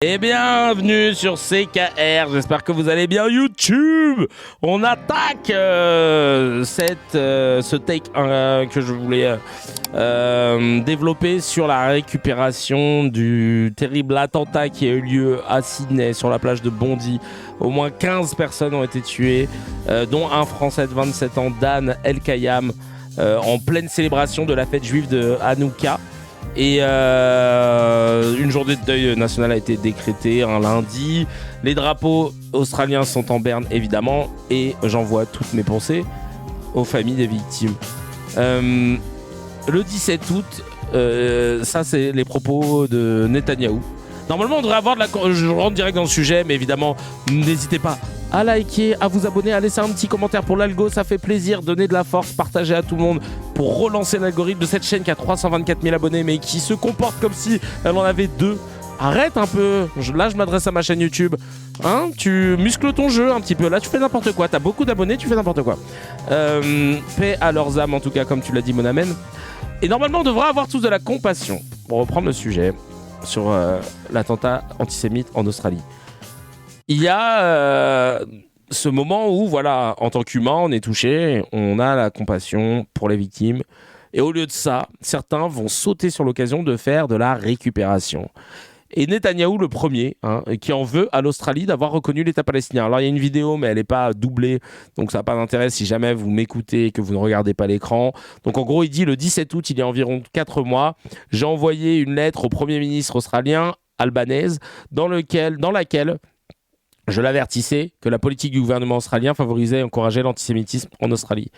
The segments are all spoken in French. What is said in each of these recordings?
Et bienvenue sur CKR, j'espère que vous allez bien YouTube. On attaque ce take que je voulais développer sur la récupération du terrible attentat qui a eu lieu à Sydney sur la plage de Bondy. Au moins 15 personnes ont été tuées, dont un Français de 27 ans, Dan El-Kayam, en pleine célébration de la fête juive de Hanouka. Et une journée de deuil national a été décrétée un lundi. Les drapeaux australiens sont en berne évidemment. Et j'envoie toutes mes pensées aux familles des victimes. Le 17 août, ça c'est les propos de Netanyahou. Normalement on devrait avoir je rentre direct dans le sujet, mais évidemment n'hésitez pas à liker, à vous abonner, à laisser un petit commentaire pour l'algo, ça fait plaisir, donner de la force, partager à tout le monde pour relancer l'algorithme de cette chaîne qui a 324 000 abonnés mais qui se comporte comme si elle en avait 2. Arrête un peu, là je m'adresse à ma chaîne YouTube, hein, tu muscles ton jeu un petit peu, là tu fais n'importe quoi, t'as beaucoup d'abonnés, tu fais n'importe quoi. Paix à leurs âmes en tout cas, comme tu l'as dit mon amen. Et normalement on devrait avoir tous de la compassion, pour reprendre le sujet, sur l'attentat antisémite en Australie. Il y a ce moment où, voilà, en tant qu'humain, on est touché, on a la compassion pour les victimes. Et au lieu de ça, certains vont sauter sur l'occasion de faire de la récupération. Et Netanyahou, le premier, qui en veut à l'Australie d'avoir reconnu l'État palestinien. Alors, il y a une vidéo, mais elle n'est pas doublée, donc ça n'a pas d'intérêt si jamais vous m'écoutez et que vous ne regardez pas l'écran. Donc, en gros, il dit, le 17 août, il y a environ 4 mois, j'ai envoyé une lettre au Premier ministre australien, Albanese, dans laquelle je l'avertissais que la politique du gouvernement australien favorisait et encourageait l'antisémitisme en Australie.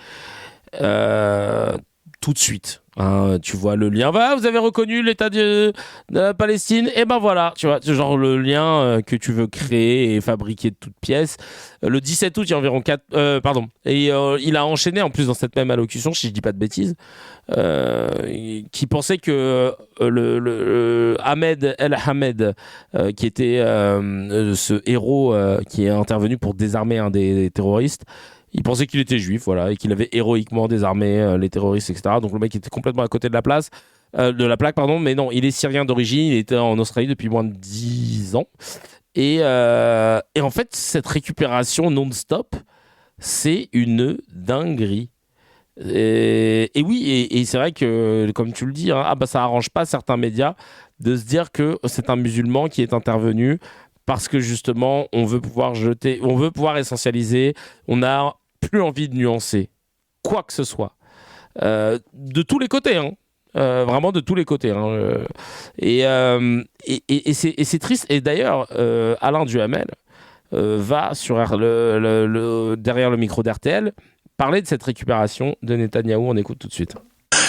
Tout de suite, tu vois le lien. Vous avez reconnu l'État de la Palestine, et ben voilà, tu vois, genre le lien que tu veux créer et fabriquer de toutes pièces. Le 17 août, il y a environ 4... Et il a enchaîné, en plus, dans cette même allocution, si je dis pas de bêtises, qui pensait que le Ahmed El-Hamed, qui était ce héros qui est intervenu pour désarmer un des terroristes, il pensait qu'il était juif, voilà, et qu'il avait héroïquement désarmé les terroristes, etc. Donc le mec était complètement à côté de la plaque, mais non, il est syrien d'origine, il était en Australie depuis moins de 10 ans. Et en fait, cette récupération non-stop, c'est une dinguerie. Et oui, et c'est vrai que, comme tu le dis, ça arrange pas certains médias de se dire que c'est un musulman qui est intervenu parce que justement, on veut pouvoir essentialiser, on n'a plus envie de nuancer quoi que ce soit. De tous les côtés, vraiment de tous les côtés. Et c'est triste. Et d'ailleurs, Alain Duhamel va derrière le micro d'RTL parler de cette récupération de Netanyahou. On écoute tout de suite.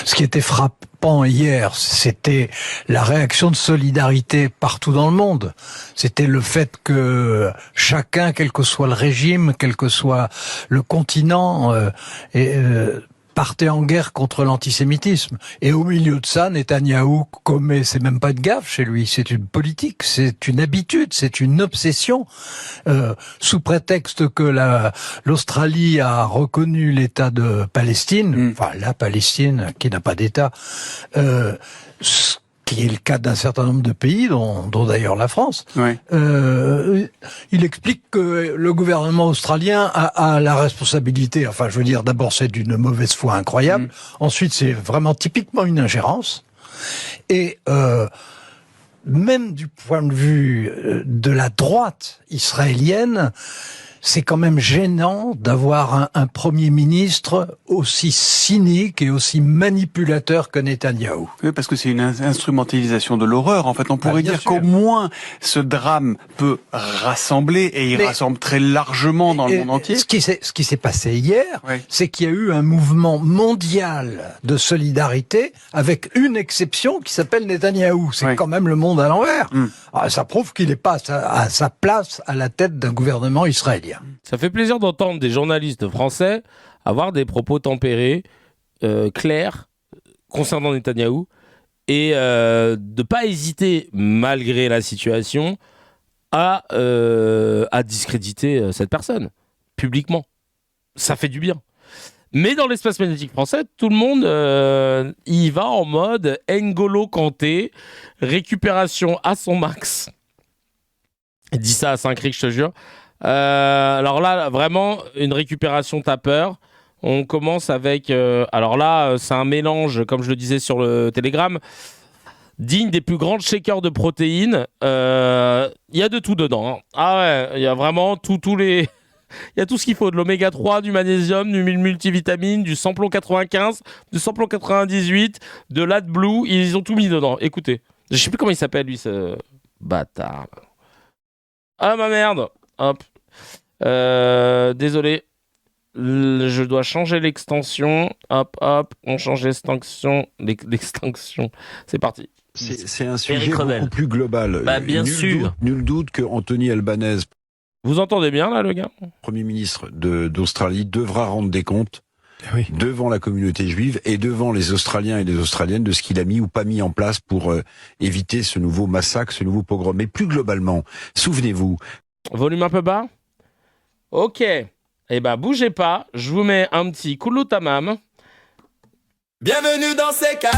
Ce qui était frappant hier, c'était la réaction de solidarité partout dans le monde. C'était le fait que chacun, quel que soit le régime, quel que soit le continent, partait en guerre contre l'antisémitisme. Et au milieu de ça, Netanyahou commet, c'est même pas une gaffe chez lui, c'est une politique, c'est une habitude, c'est une obsession. Sous prétexte que l'Australie a reconnu l'État de Palestine, enfin la Palestine qui n'a pas d'État, qui est le cas d'un certain nombre de pays, dont d'ailleurs la France. Ouais. Il explique que le gouvernement australien a la responsabilité. Enfin, je veux dire, d'abord, c'est d'une mauvaise foi incroyable. Ensuite, c'est vraiment typiquement une ingérence. Et même du point de vue de la droite israélienne, c'est quand même gênant d'avoir un Premier ministre aussi cynique et aussi manipulateur que Netanyahou. Oui, parce que c'est une instrumentalisation de l'horreur. En fait, on pourrait dire qu'au moins ce drame peut rassembler, et il rassemble très largement dans le monde entier. Ce qui s'est passé hier, c'est qu'il y a eu un mouvement mondial de solidarité avec une exception qui s'appelle Netanyahou. C'est quand même le monde à l'envers. Ça prouve qu'il n'est pas à sa place à la tête d'un gouvernement israélien. Ça fait plaisir d'entendre des journalistes français avoir des propos tempérés, clairs, concernant Netanyahou, et de ne pas hésiter, malgré la situation, à discréditer cette personne, publiquement. Ça fait du bien. Mais dans l'espace médiatique français, tout le monde y va en mode N'Golo Kanté, récupération à son max. Dis ça à Saint-Cric, je te jure. Alors là, vraiment, une récupération tapeur. On commence avec... alors là, c'est un mélange, comme je le disais sur le Telegram, digne des plus grands shakers de protéines. Il y a de tout dedans. Hein. Ah ouais, il y a vraiment tous les... Il y a tout ce qu'il faut, de l'oméga 3, du magnésium, du multivitamine, du samplon 95, du samplon 98, de l'AdBlue, ils ont tout mis dedans. Écoutez, je sais plus comment il s'appelle lui, ce bâtard. Ah ma merde. Hop. Désolé. Je dois changer l'extension. Hop, hop. On change l'extension. L'extension. C'est parti. C'est un sujet beaucoup plus global. Bah, bien sûr. Nul doute que Anthony Albanese, vous entendez bien là, le gars? Premier ministre d'Australie, devra rendre des comptes devant la communauté juive et devant les Australiens et les Australiennes de ce qu'il a mis ou pas mis en place pour éviter ce nouveau massacre, ce nouveau pogrom. Mais plus globalement, souvenez-vous. Volume un peu bas? Ok. Eh ben, bougez pas. Je vous mets un petit Kouloutamam. Bienvenue dans CKR.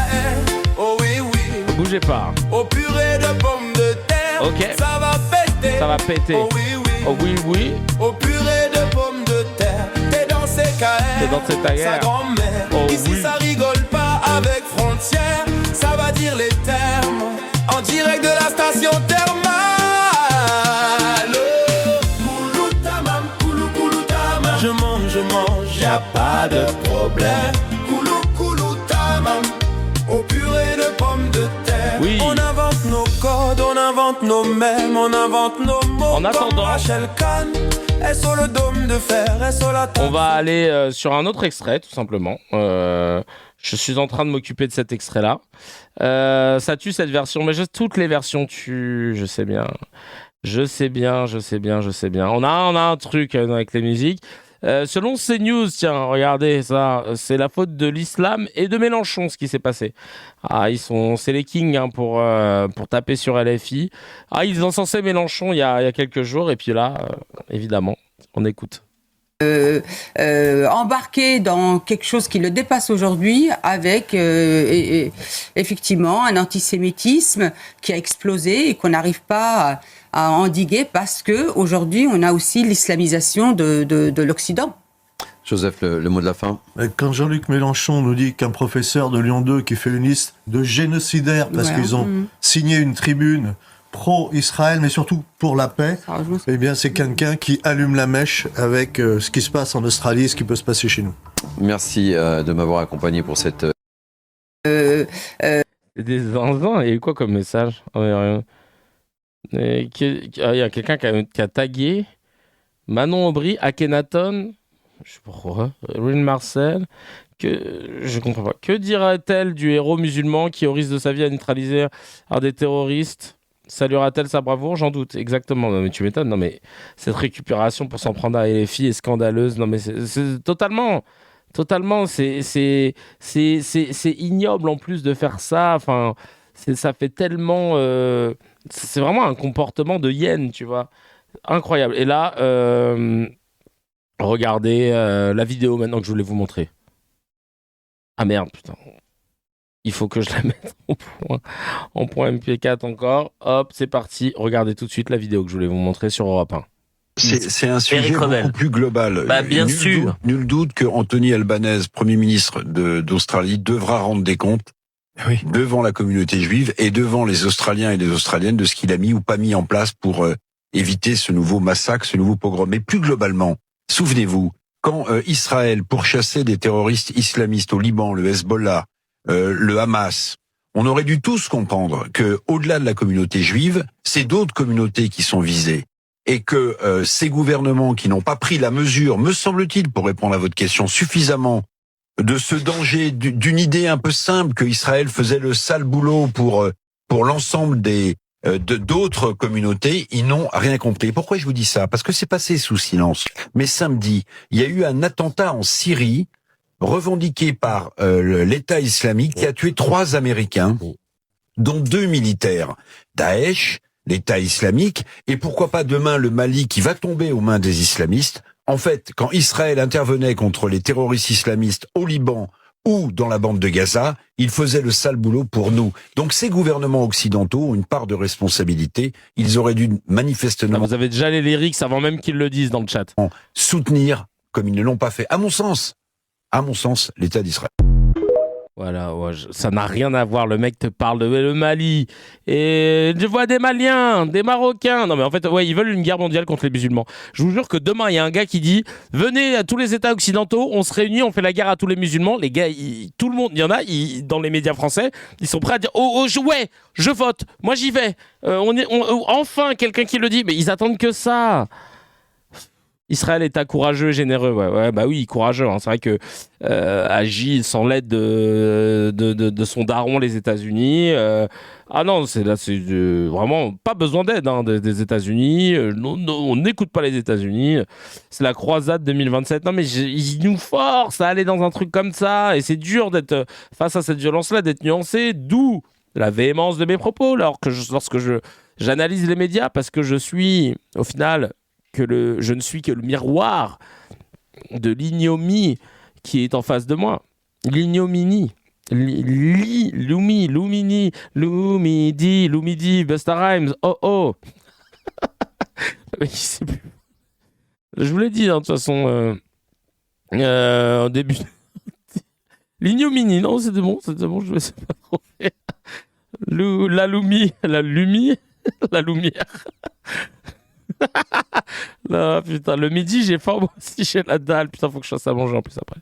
Oh oui, oui. Bougez pas. Au purée de pommes de terre. Ok. Ça va péter. Ça va péter. Oh oui, oui. Oh oui, oui. Au purée de pommes de terre. T'es dans CKR. T'es dans CKR. Sa grand-mère. Oh ici, oui. ça rigole pas avec frontières. Ça va dire les termes. En direct de la station thermale. Kouloutamam, Kouloutamam. Je mange, y'a pas de problème. Kouloutamam. Au purée de pommes de terre. Oui. On invente nos codes, on invente nos mèmes, on invente nos mots. En attendant, comme Rachel Kahn, elle sur le dôme de fer, elle sur la table. on va aller sur un autre extrait, tout simplement. Je suis en train de m'occuper de cet extrait-là. Ça tue cette version, mais toutes les versions tuent, je sais bien. Je sais bien. On a un truc avec les musiques. Selon CNews, tiens, regardez ça, c'est la faute de l'islam et de Mélenchon ce qui s'est passé. Ah, c'est les kings hein, pour taper sur LFI. Ah, ils encensaient Mélenchon il y a quelques jours et puis là, évidemment, on écoute. Embarqué dans quelque chose qui le dépasse aujourd'hui avec effectivement un antisémitisme qui a explosé et qu'on n'arrive pas à endiguer parce que aujourd'hui on a aussi l'islamisation de l'Occident. Joseph, le mot de la fin. Quand Jean-Luc Mélenchon nous dit qu'un professeur de Lyon 2 qui fait une liste de génocidaires parce qu'ils ont signé une tribune pro-Israël, mais surtout pour la paix, eh bien c'est quelqu'un qui allume la mèche avec ce qui se passe en Australie et ce qui peut se passer chez nous. Merci de m'avoir accompagné pour cette... Des zinzins, il y a eu quoi comme message? Il y a quelqu'un qui a tagué Manon Aubry, Akhenaton, je sais pas pourquoi, Rin Marcel, je comprends pas. Que dira-t-elle du héros musulman qui, au risque de sa vie, a neutralisé un des terroristes? Saluera-t-elle sa bravoure? J'en doute, exactement. Non mais tu m'étonnes. Non mais cette récupération pour s'en prendre à LFI est scandaleuse. Non mais c'est totalement, c'est ignoble en plus de faire ça. Enfin, ça fait tellement, c'est vraiment un comportement de hyène, tu vois, incroyable. Et là, regardez la vidéo maintenant que je voulais vous montrer. Ah merde, putain. Il faut que je la mette en point MP4 encore. Hop, c'est parti. Regardez tout de suite la vidéo que je voulais vous montrer sur Europe 1. C'est un sujet beaucoup plus global. Bah, bien sûr. Nul doute que Anthony Albanese, Premier ministre d'Australie, devra rendre des comptes devant la communauté juive et devant les Australiens et les Australiennes de ce qu'il a mis ou pas mis en place pour éviter ce nouveau massacre, ce nouveau pogrom. Mais plus globalement, souvenez-vous, quand Israël pourchassait des terroristes islamistes au Liban, le Hezbollah, le Hamas, on aurait dû tous comprendre que, au-delà de la communauté juive, c'est d'autres communautés qui sont visées. Et que ces gouvernements qui n'ont pas pris la mesure, me semble-t-il, pour répondre à votre question, suffisamment de ce danger, d'une idée un peu simple que Israël faisait le sale boulot pour l'ensemble d'autres communautés, ils n'ont rien compris. Pourquoi je vous dis ça? Parce que c'est passé sous silence. Mais samedi, il y a eu un attentat en Syrie revendiqué par l'État islamique qui a tué 3 Américains, dont 2 militaires. Daesh, l'État islamique, et pourquoi pas demain le Mali qui va tomber aux mains des islamistes. En fait, quand Israël intervenait contre les terroristes islamistes au Liban ou dans la bande de Gaza, ils faisaient le sale boulot pour nous. Donc ces gouvernements occidentaux ont une part de responsabilité. Ils auraient dû manifestement... Vous avez déjà les lyrics avant même qu'ils le disent dans le chat. ...soutenir, comme ils ne l'ont pas fait. À mon sens, l'État d'Israël. Voilà, ouais, ça n'a rien à voir. Le mec te parle de le Mali. Et je vois des Maliens, des Marocains. Non, mais en fait, ouais, ils veulent une guerre mondiale contre les musulmans. Je vous jure que demain, il y a un gars qui dit venez à tous les États occidentaux, on se réunit, on fait la guerre à tous les musulmans. Les gars, tout le monde, il y en a dans les médias français, ils sont prêts à dire ouais, je vote, moi j'y vais. Enfin, quelqu'un qui le dit. Mais ils attendent que ça. Israël est courageux et généreux, ouais, bah oui, courageux. Hein. C'est vrai que agit sans l'aide de son daron, les États-Unis. Ah non, c'est vraiment pas besoin d'aide des États-Unis. On n'écoute pas les États-Unis. C'est la croisade 2027. Non, mais ils nous forcent à aller dans un truc comme ça, et c'est dur d'être face à cette violence-là, d'être nuancé. D'où la véhémence de mes propos, lorsque j'analyse les médias, parce que je suis, au final, je ne suis que le miroir de l'ignomie qui est en face de moi. L'ignominie. Lumidi, Busta Rhymes, oh. Mais il sait plus. Je vous l'ai dit, hein, de toute façon, au début. L'ignominie, non, c'était bon, je ne sais pas trop faire. La lumière. Non, putain, le midi, j'ai faim, moi aussi, j'ai la dalle. Putain, faut que je fasse à manger en plus après.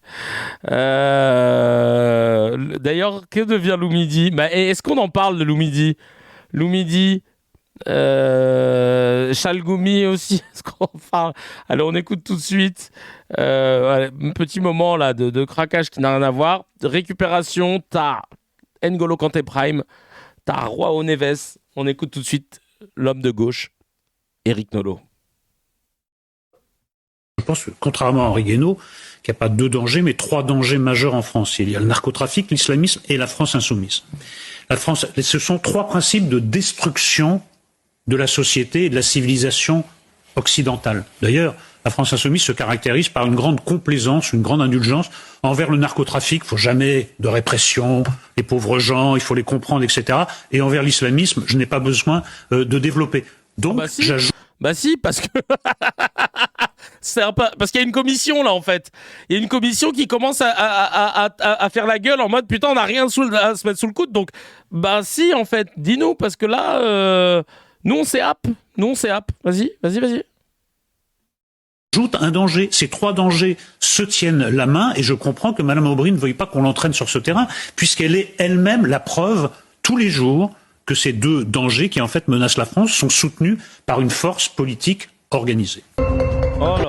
D'ailleurs, que devient Loumidi ? Est-ce qu'on en parle de Loumidi ? Loumidi, Chalgoumi aussi, est-ce qu'on en parle ? Alors, on écoute tout de suite. Un petit moment là de craquage qui n'a rien à voir. Récupération, t'as N'Golo Kanté Prime, t'as João Neves. On écoute tout de suite l'homme de gauche, Éric Nolot. Je pense, contrairement à Henri Guénaud, qu'il n'y a pas 2 dangers, mais 3 dangers majeurs en France. Il y a le narcotrafic, l'islamisme et la France insoumise. La France, ce sont 3 principes de destruction de la société et de la civilisation occidentale. D'ailleurs, la France insoumise se caractérise par une grande complaisance, une grande indulgence envers le narcotrafic. Il ne faut jamais de répression, les pauvres gens, il faut les comprendre, etc. Et envers l'islamisme, je n'ai pas besoin de développer. Donc, j'ajoute... Bah si, parce que parce qu'il y a une commission là en fait. Il y a une commission qui commence à faire la gueule en mode putain on n'a rien à se mettre sous le coude. Donc bah si en fait, dis-nous parce que là nous on s'est happe. Vas-y. Ajoute un danger. Ces 3 dangers se tiennent la main et je comprends que Mme Aubry ne veuille pas qu'on l'entraîne sur ce terrain puisqu'elle est elle-même la preuve tous les jours que ces 2 dangers qui en fait menacent la France sont soutenus par une force politique organisée. Oh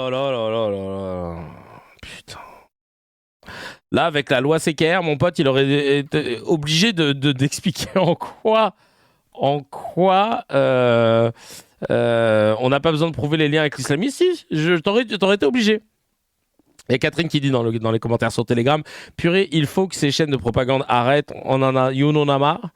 là. Putain. Là, avec la loi CKR, mon pote, il aurait été obligé d'expliquer en quoi on n'a pas besoin de prouver les liens avec l'islamisme. Si, t'aurais été obligé. Il y a Catherine qui dit dans les commentaires sur Telegram, purée, il faut que ces chaînes de propagande arrêtent, on en a marre.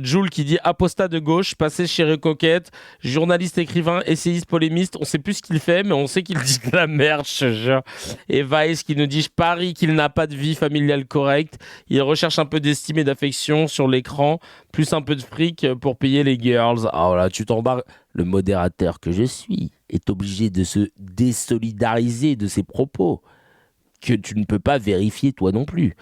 Jules qui dit apostat de gauche, passé chez Recoquette, journaliste, écrivain, essayiste, polémiste, on sait plus ce qu'il fait, mais on sait qu'il dit de la merde, je jure. Et Vice qui nous dit je parie qu'il n'a pas de vie familiale correcte, il recherche un peu d'estime et d'affection sur l'écran, plus un peu de fric pour payer les girls. Ah voilà, tu t'embarques. Le modérateur que je suis est obligé de se désolidariser de ses propos que tu ne peux pas vérifier toi non plus.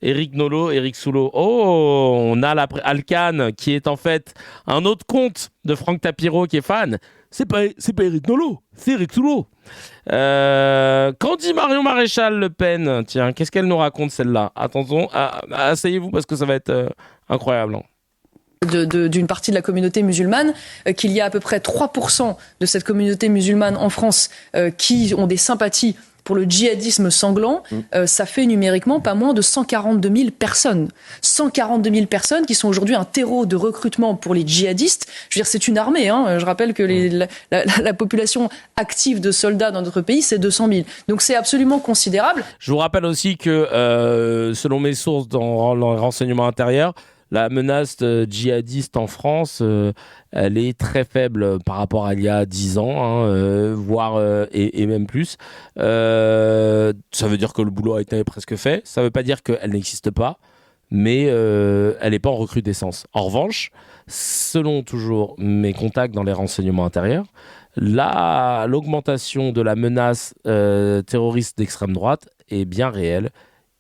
Éric Nolot, Éric Soulot. Oh, on a Alcan qui est en fait un autre compte de Franck Tapiro qui est fan. C'est pas Éric Nolot, c'est Éric Soulot. Qu'en dit Marion Maréchal Le Pen ? Tiens, qu'est-ce qu'elle nous raconte celle-là ? Attention, asseyez-vous parce que ça va être incroyable. Hein. D'une partie de la communauté musulmane, qu'il y a à peu près 3% de cette communauté musulmane en France qui ont des sympathies pour le djihadisme sanglant, ça fait numériquement pas moins de 142 000 personnes. 142 000 personnes qui sont aujourd'hui un terreau de recrutement pour les djihadistes. Je veux dire, c'est une armée. Hein. Je rappelle que la population active de soldats dans notre pays, c'est 200 000. Donc c'est absolument considérable. Je vous rappelle aussi que, selon mes sources dans le renseignement intérieur, la menace djihadiste en France, elle est très faible par rapport à il y a 10 ans, voire et même plus. Ça veut dire que le boulot a été presque fait. Ça ne veut pas dire qu'elle n'existe pas, mais elle n'est pas en recrudescence. En revanche, selon toujours mes contacts dans les renseignements intérieurs, l'augmentation de la menace terroriste d'extrême droite est bien réelle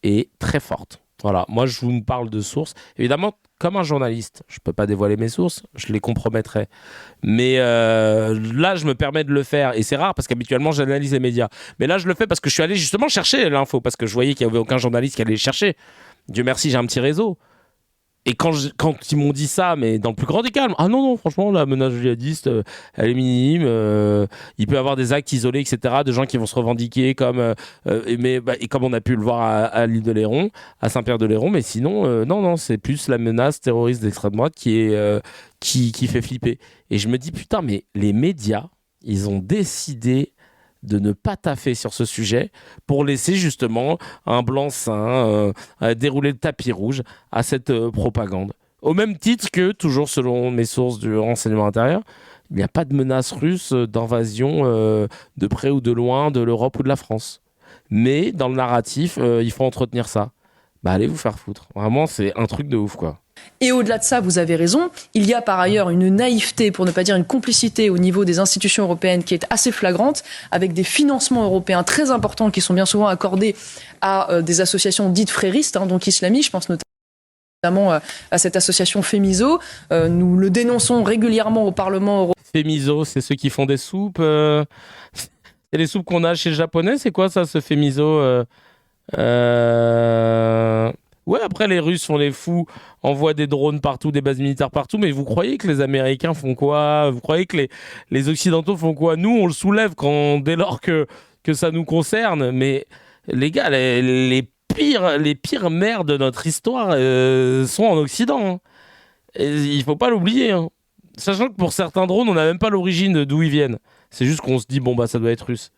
et très forte. Voilà, moi je vous parle de sources. Évidemment, comme un journaliste, je ne peux pas dévoiler mes sources, je les compromettrais. Mais là, je me permets de le faire. Et c'est rare parce qu'habituellement, j'analyse les médias. Mais là, je le fais parce que je suis allé justement chercher l'info. Parce que je voyais qu'il n'y avait aucun journaliste qui allait les chercher. Dieu merci, j'ai un petit réseau. Et quand ils m'ont dit ça, mais dans le plus grand des calmes, ah non, franchement, la menace djihadiste, elle est minime. Il peut y avoir des actes isolés, etc., de gens qui vont se revendiquer comme, et comme on a pu le voir à l'île de Léron, à Saint-Pierre-de-Léron. Mais sinon, non, c'est plus la menace terroriste d'extrême droite qui fait flipper. Et je me dis, putain, mais les médias, ils ont décidé de ne pas taffer sur ce sujet pour laisser justement un blanc-seing dérouler le tapis rouge à cette propagande. Au même titre que, toujours selon mes sources du renseignement intérieur, il n'y a pas de menace russe d'invasion de près ou de loin de l'Europe ou de la France. Mais dans le narratif, il faut entretenir ça. Bah allez vous faire foutre. Vraiment, c'est un truc de ouf, quoi. Et au-delà de ça, vous avez raison, il y a par ailleurs une naïveté, pour ne pas dire une complicité au niveau des institutions européennes qui est assez flagrante, avec des financements européens très importants qui sont bien souvent accordés à des associations dites fréristes, donc islamistes. Je pense notamment à cette association Fémiso. Nous le dénonçons régulièrement au Parlement européen. Fémiso, c'est ceux qui font des soupes. C'est les soupes qu'on a chez le japonais, c'est quoi ça, ce Fémiso Ouais, après les Russes font les fous, envoient des drones partout, des bases militaires partout, mais vous croyez que les Américains font quoi? Vous croyez que les Occidentaux font quoi? Nous, on le soulève dès lors que ça nous concerne, mais les gars, les pires mers de notre histoire sont en Occident. Et il faut pas l'oublier. Sachant que pour certains drones, on n'a même pas l'origine d'où ils viennent. C'est juste qu'on se dit, bon, bah ça doit être russe.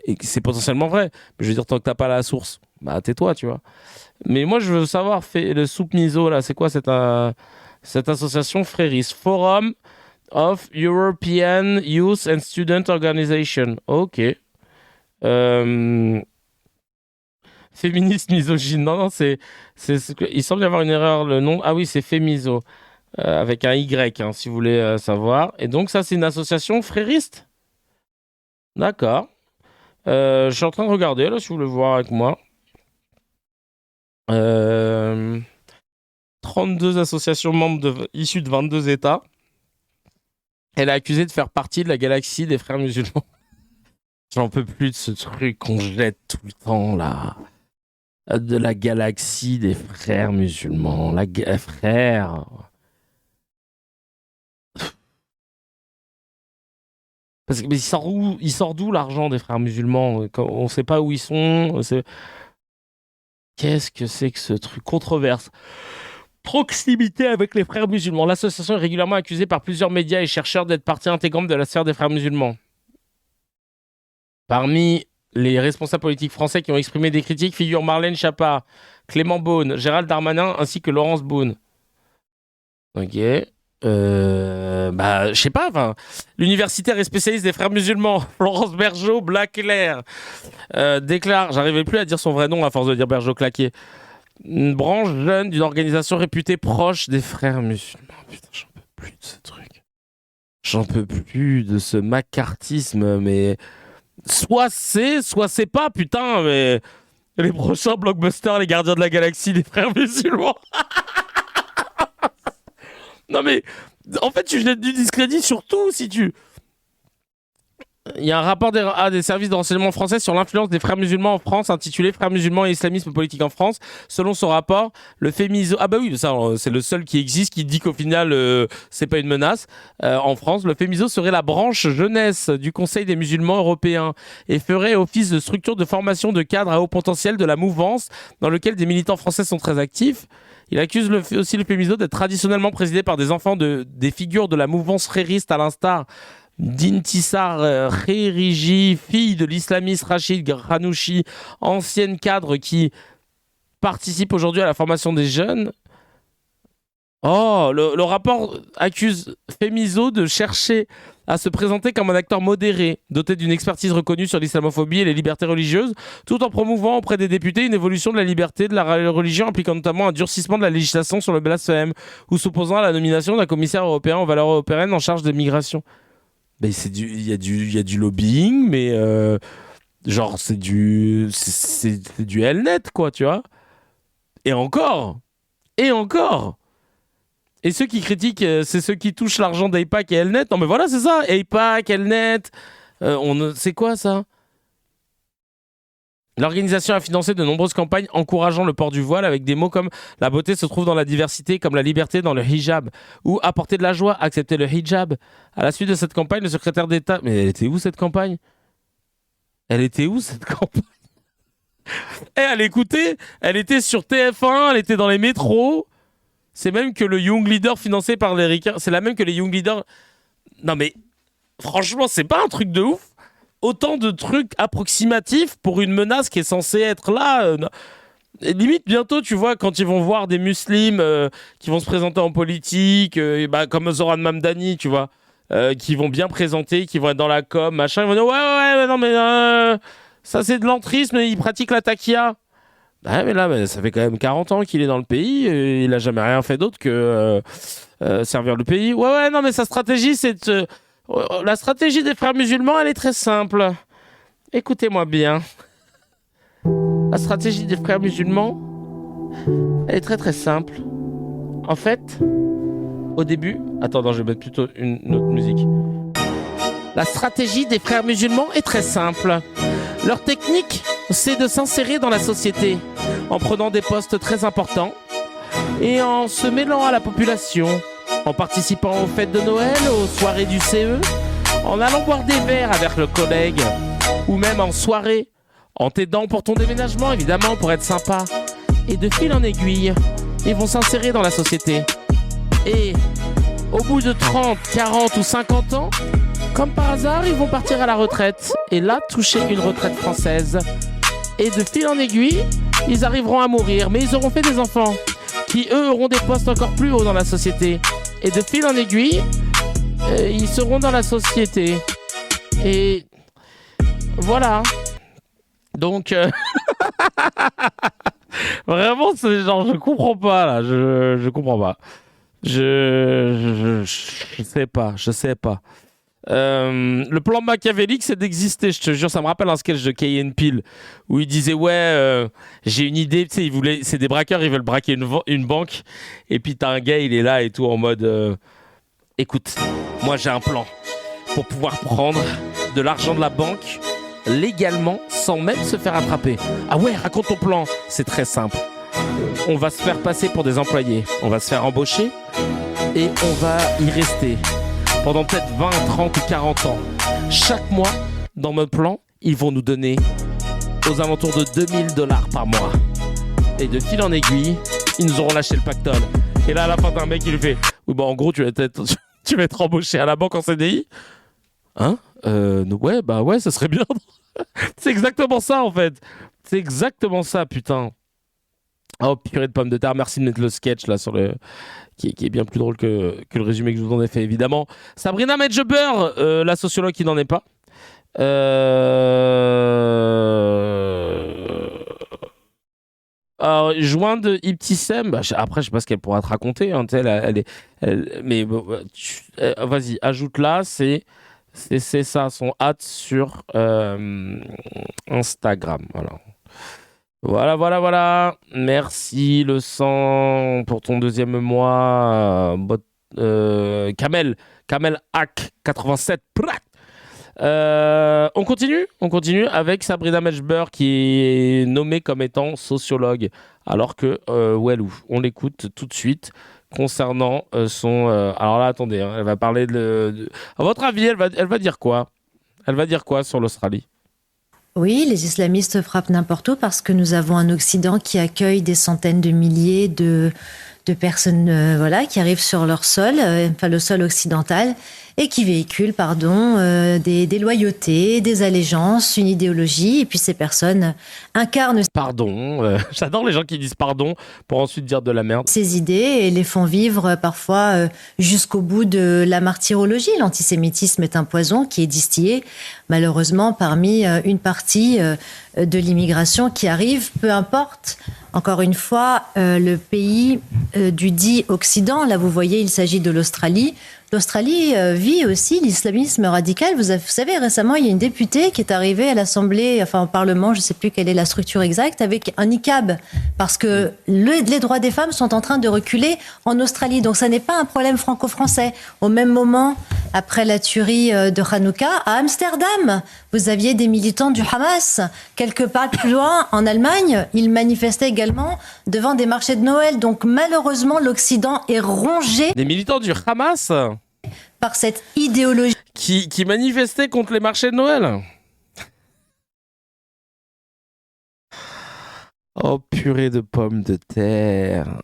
Et c'est potentiellement vrai. Mais je veux dire, tant que t'as pas la source, bah tais-toi, tu vois. Mais moi, je veux savoir, le Soupe Miso, là, c'est quoi cette association frériste? Forum of European Youth and Student Organization. Ok. Féministe misogyne. Non, il semble y avoir une erreur, le nom. Ah oui, c'est Fémiso. Avec un Y, si vous voulez savoir. Et donc, ça, c'est une association frériste? D'accord. Je suis en train de regarder, là, si vous voulez voir avec moi. 32 associations membres issues de 22 États. Elle est accusée de faire partie de la galaxie des frères musulmans. J'en peux plus de ce truc qu'on jette tout le temps, là. De la galaxie des frères musulmans. Frères. Parce que mais il sort d'où l'argent des frères musulmans? On ne sait pas où ils sont. Qu'est-ce que c'est que ce truc? Controverse. Proximité avec les frères musulmans. L'association est régulièrement accusée par plusieurs médias et chercheurs d'être partie intégrante de la sphère des frères musulmans. Parmi les responsables politiques français qui ont exprimé des critiques figurent Marlène Schiappa, Clément Beaune, Gérald Darmanin ainsi que Laurence Boone. Ok. Je sais pas, l'universitaire et spécialiste des frères musulmans, Florence Bergeau Blackler, déclare, j'arrivais plus à dire son vrai nom à force de dire Bergeau claqué, une branche jeune d'une organisation réputée proche des frères musulmans. Putain, j'en peux plus de ce truc. J'en peux plus de ce macartisme, mais soit c'est pas, putain, mais les prochains blockbusters, les gardiens de la galaxie, des frères musulmans. Non mais, en fait, tu jettes du discrédit sur tout, si tu... Il y a un rapport des services de renseignement français sur l'influence des frères musulmans en France, intitulé « Frères musulmans et islamisme politique en France ». Selon son rapport, le Fémiso... Ah bah oui, ça, c'est le seul qui existe, qui dit qu'au final, c'est pas une menace. En France, le Fémiso serait la branche jeunesse du Conseil des musulmans européens et ferait office de structure de formation de cadres à haut potentiel de la mouvance, dans lequel des militants français sont très actifs. Il accuse aussi le Fémiso d'être traditionnellement présidé par des enfants des figures de la mouvance frériste, à l'instar d'Intisar Khairiji, fille de l'islamiste Rachid Ghanouchi, ancienne cadre qui participe aujourd'hui à la formation des jeunes. Oh, le rapport accuse Femiso de chercher à se présenter comme un acteur modéré, doté d'une expertise reconnue sur l'islamophobie et les libertés religieuses, tout en promouvant auprès des députés une évolution de la liberté de la religion, impliquant notamment un durcissement de la législation sur le blasphème, ou s'opposant à la nomination d'un commissaire européen aux valeurs européennes en charge des migrations. Mais il y a du lobbying, mais genre c'est du Hellnet, quoi, tu vois. Et encore. Et ceux qui critiquent, c'est ceux qui touchent l'argent d'AIPAC et Hellnet. Non mais voilà, c'est ça. AIPAC, Hellnet. C'est quoi ça? L'organisation a financé de nombreuses campagnes encourageant le port du voile avec des mots comme « la beauté se trouve dans la diversité » comme la liberté dans le hijab ou « apporter de la joie, accepter le hijab ». À la suite de cette campagne, le secrétaire d'État... Mais elle était où cette campagne? Elle était sur TF1, elle était dans les métros. C'est même que le Young Leader financé par les Ricains, c'est la même que les Young Leaders. Non mais, franchement, c'est pas un truc de ouf. Autant de trucs approximatifs pour une menace qui est censée être là. Limite, bientôt, tu vois, quand ils vont voir des musulmans qui vont se présenter en politique, comme Zoran Mamdani, tu vois, qui vont bien présenter, qui vont être dans la com, machin, ils vont dire ouais, non mais ça c'est de l'entrisme, ils pratiquent la taquilla. Ah mais là, ça fait quand même 40 ans qu'il est dans le pays, et il a jamais rien fait d'autre que servir le pays. Ouais, non mais sa stratégie, la stratégie des frères musulmans, elle est très simple. Écoutez-moi bien. La stratégie des frères musulmans, elle est très très simple. En fait, au début... Attends, non, je vais mettre plutôt une autre musique. La stratégie des frères musulmans est très simple. Leur technique, c'est de s'insérer dans la société en prenant des postes très importants et en se mêlant à la population, en participant aux fêtes de Noël, aux soirées du CE, en allant boire des verres avec le collègue ou même en soirée, en t'aidant pour ton déménagement évidemment pour être sympa. Et de fil en aiguille, ils vont s'insérer dans la société. Et au bout de 30, 40 ou 50 ans, comme par hasard, ils vont partir à la retraite. Et là, toucher une retraite française. Et de fil en aiguille, ils arriveront à mourir. Mais ils auront fait des enfants qui, eux, auront des postes encore plus hauts dans la société. Et de fil en aiguille, ils seront dans la société. Et voilà. Donc, vraiment, c'est genre, je comprends pas, là. Je comprends pas. Je sais pas. Le plan machiavélique, c'est d'exister, je te jure. Ça me rappelle un sketch de Key & Peele où il disait j'ai une idée, tu sais, c'est des braqueurs, ils veulent braquer une banque, et puis t'as un gars, il est là et tout en mode écoute, moi j'ai un plan pour pouvoir prendre de l'argent de la banque légalement sans même se faire attraper. Ah ouais, raconte ton plan. C'est très simple. On va se faire passer pour des employés, on va se faire embaucher et on va y rester pendant peut-être 20, 30 ou 40 ans. Chaque mois, dans mon plan, ils vont nous donner aux alentours de $2000 par mois. Et de fil en aiguille, ils nous auront lâché le pactole. Et là, à la fin, d'un mec, il lui fait oui, en gros, tu vas être embauché à la banque en CDI. Hein? Ouais, ça serait bien. C'est exactement ça, en fait. C'est exactement ça, putain. Oh, purée de pommes de terre. Merci de mettre le sketch là sur qui est bien plus drôle que le résumé que je vous en ai fait, évidemment. Sabrina Medjeber, la sociologue qui n'en est pas. Alors, joint de Ibtissem, après, je sais pas ce qu'elle pourra te raconter. Hein, mais vas-y, ajoute-la. C'est ça, son hâte sur Instagram. Voilà. Merci le sang pour ton deuxième mois. Kamel Hack 87. On continue avec Sabrina Medjeber qui est nommée comme étant sociologue. Alors que Walou, on l'écoute tout de suite concernant son... alors là, attendez, elle va parler à votre avis, elle va dire quoi? Elle va dire quoi sur l'Australie? Oui, les islamistes frappent n'importe où parce que nous avons un Occident qui accueille des centaines de milliers de de personnes voilà, qui arrivent sur leur sol, enfin le sol occidental, et qui véhiculent des loyautés, des allégeances, une idéologie, et puis ces personnes incarnent... Pardon, j'adore les gens qui disent pardon pour ensuite dire de la merde. Ces idées et les font vivre parfois jusqu'au bout de la martyrologie. L'antisémitisme est un poison qui est distillé malheureusement parmi une partie de l'immigration qui arrive, peu importe, encore une fois, le pays du dit Occident. Là, vous voyez, il s'agit de l'Australie. L'Australie vit aussi l'islamisme radical. Vous savez, récemment, il y a une députée qui est arrivée à l'Assemblée, enfin au Parlement, je ne sais plus quelle est la structure exacte, avec un niqab, parce que les droits des femmes sont en train de reculer en Australie. Donc ça n'est pas un problème franco-français. Au même moment, après la tuerie de Hanouka, à Amsterdam, vous aviez des militants du Hamas. Quelque part plus loin, en Allemagne, ils manifestaient également devant des marchés de Noël. Donc malheureusement, l'Occident est rongé... Des militants du Hamas par cette idéologie qui manifestait contre les marchés de Noël. Oh purée de pommes de terre.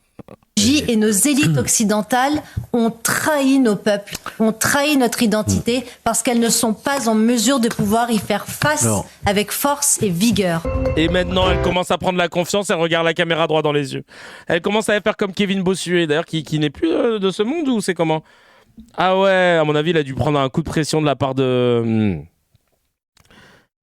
Et nos élites occidentales ont trahi nos peuples, ont trahi notre identité parce qu'elles ne sont pas en mesure de pouvoir y faire face avec force et vigueur. Et maintenant, elle commence à prendre la confiance, elle regarde la caméra droit dans les yeux. Elle commence à faire comme Kevin Bossuet, d'ailleurs, qui n'est plus de ce monde, ou c'est comment ? Ah ouais, à mon avis, il a dû prendre un coup de pression de la part de...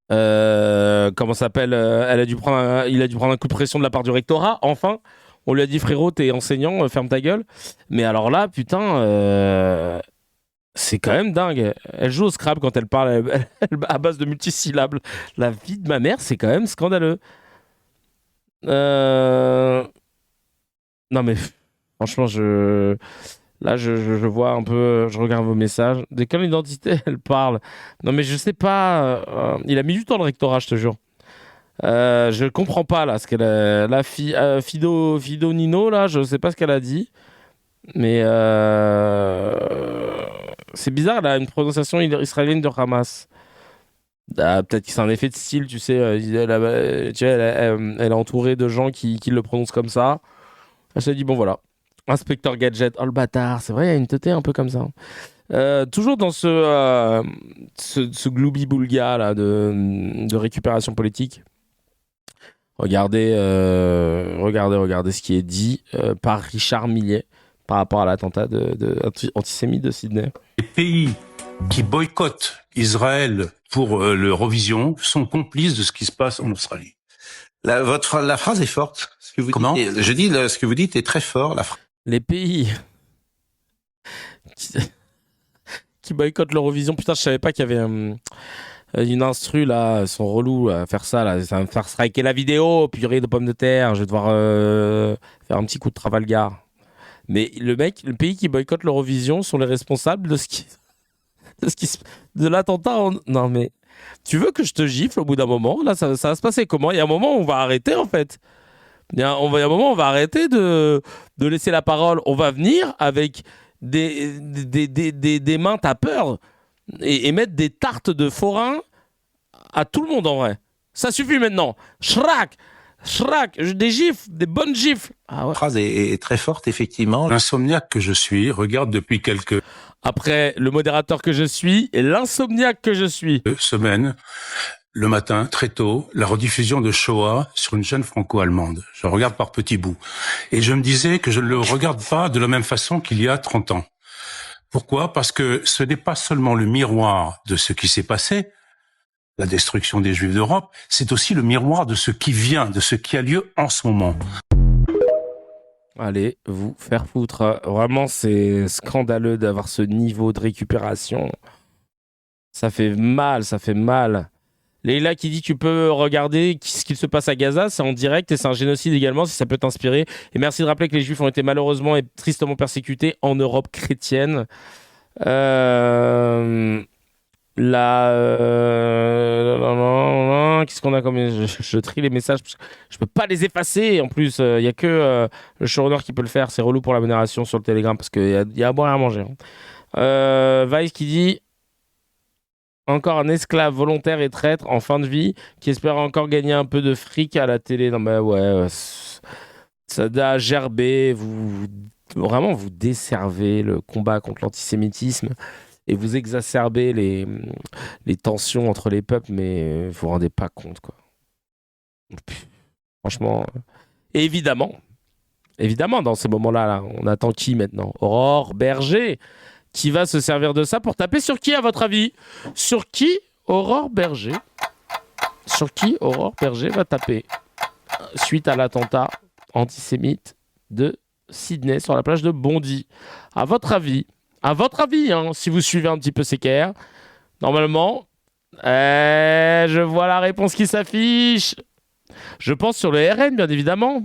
comment ça s'appelle ? Il a dû prendre un coup de pression de la part du rectorat, enfin. On lui a dit, frérot, t'es enseignant, ferme ta gueule. Mais alors là, putain, c'est quand même dingue. Elle joue au Scrabble quand elle parle à base de multisyllabes. La vie de ma mère, c'est quand même scandaleux. Non mais, franchement, je vois un peu, je regarde vos messages. De quelle identité elle parle ? Non mais je sais pas. Il a mis du temps le rectorat, je te jure. Je comprends pas là ce qu'elle a, la Fido Nino là, je sais pas ce qu'elle a dit, mais c'est bizarre, elle a une prononciation israélienne de Hamas. Peut-être que c'est un effet de style, tu sais, elle est entourée de gens qui le prononcent comme ça. Elle s'est dit bon voilà, Inspecteur Gadget, oh le bâtard, c'est vrai, il y a une teuté un peu comme ça. Toujours dans ce gloubi-boulga là de récupération politique. Regardez ce qui est dit par Richard Millet par rapport à l'attentat antisémite de Sydney. Les pays qui boycottent Israël pour l'Eurovision sont complices de ce qui se passe en Australie. La phrase est forte. Ce que vous Comment ? dites, je dis, ce que vous dites est très fort. Les pays qui boycottent l'Eurovision. Putain, je savais pas qu'il y avait... une instru là, ils sont relous à faire ça là, ça va me faire striker la vidéo, purée de pommes de terre, je vais devoir faire un petit coup de Trafalgar. Mais le pays qui boycotte l'Eurovision sont les responsables de l'attentat. Non mais, tu veux que je te gifle au bout d'un moment ? Là, ça va se passer comment ? Il y a un moment où on va arrêter en fait. Il y a un moment où on va arrêter de laisser la parole. On va venir avec des mains tapeurs. Et mettre des tartes de forain à tout le monde en vrai. Ça suffit maintenant. Shrak, des gifles, des bonnes gifles. Ah ouais. La phrase est très forte, effectivement. L'insomniaque que je suis regarde depuis quelques... Après le modérateur que je suis et l'insomniaque que je suis. Semaines, le matin, très tôt, la rediffusion de Shoah sur une chaîne franco-allemande. Je regarde par petits bouts. Et je me disais que je ne le regarde pas de la même façon qu'il y a 30 ans. Pourquoi ? Parce que ce n'est pas seulement le miroir de ce qui s'est passé, la destruction des Juifs d'Europe, c'est aussi le miroir de ce qui vient, de ce qui a lieu en ce moment. Allez, vous faire foutre. Vraiment, c'est scandaleux d'avoir ce niveau de récupération. Ça fait mal, ça fait mal. Leïla qui dit tu peux regarder ce qu'il se passe à Gaza, c'est en direct et c'est un génocide également si ça peut t'inspirer. Et merci de rappeler que les Juifs ont été malheureusement et tristement persécutés en Europe chrétienne. Qu'est-ce qu'on a comme... Je trie les messages parce que je peux pas les effacer. En plus, il y a que le showrunner qui peut le faire. C'est relou pour la modération sur le Telegram parce qu'il y a à boire et à manger. Vice qui dit encore un esclave volontaire et traître en fin de vie qui espère encore gagner un peu de fric à la télé. Non mais ouais, ça a gerbé, vous vraiment, vous desservez le combat contre l'antisémitisme et vous exacerbez les tensions entre les peuples, mais vous vous rendez pas compte, quoi. Franchement. Et évidemment, dans ces moments-là, là, on attend qui maintenant? Aurore Berger, qui va se servir de ça pour taper sur qui, à votre avis? Sur qui Aurore Berger va taper suite à l'attentat antisémite de Sydney sur la plage de Bondy? À votre avis, hein, si vous suivez un petit peu CKR, normalement, je vois la réponse qui s'affiche. Je pense sur le RN, bien évidemment.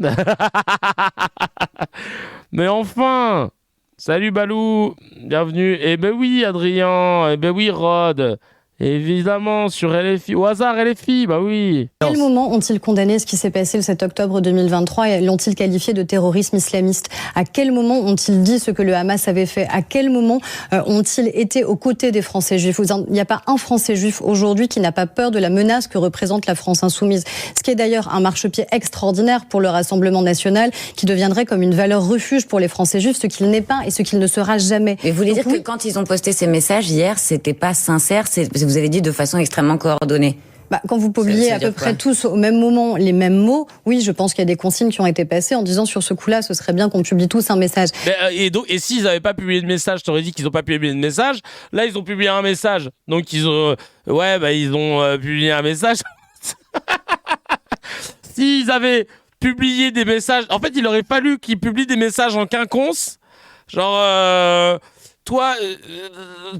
Mais enfin, salut Balou, bienvenue. Eh ben oui, Adrien, eh ben oui, Rod. Évidemment, sur LFI, au hasard LFI, bah oui. À quel moment ont-ils condamné ce qui s'est passé le 7 octobre 2023 et l'ont-ils qualifié de terrorisme islamiste? À quel moment ont-ils dit ce que le Hamas avait fait? À quel moment ont-ils été aux côtés des Français juifs? Il n'y a pas un Français juif aujourd'hui qui n'a pas peur de la menace que représente la France insoumise. Ce qui est d'ailleurs un marchepied extraordinaire pour le Rassemblement national, qui deviendrait comme une valeur refuge pour les Français juifs, ce qu'il n'est pas et ce qu'il ne sera jamais. Mais vous voulez dire que quand ils ont posté ces messages hier, c'était pas sincère, vous avez dit de façon extrêmement coordonnée? Quand vous publiez à peu près tous au même moment les mêmes mots, oui, je pense qu'il y a des consignes qui ont été passées en disant sur ce coup-là, ce serait bien qu'on publie tous un message. Et s'ils n'avaient pas publié de message, je t'aurais dit qu'ils n'ont pas publié de message. Là, ils ont publié un message. Donc, ils ont publié un message. S'ils avaient publié des messages... En fait, il aurait fallu qu'ils publient des messages en quinconce. Genre, toi,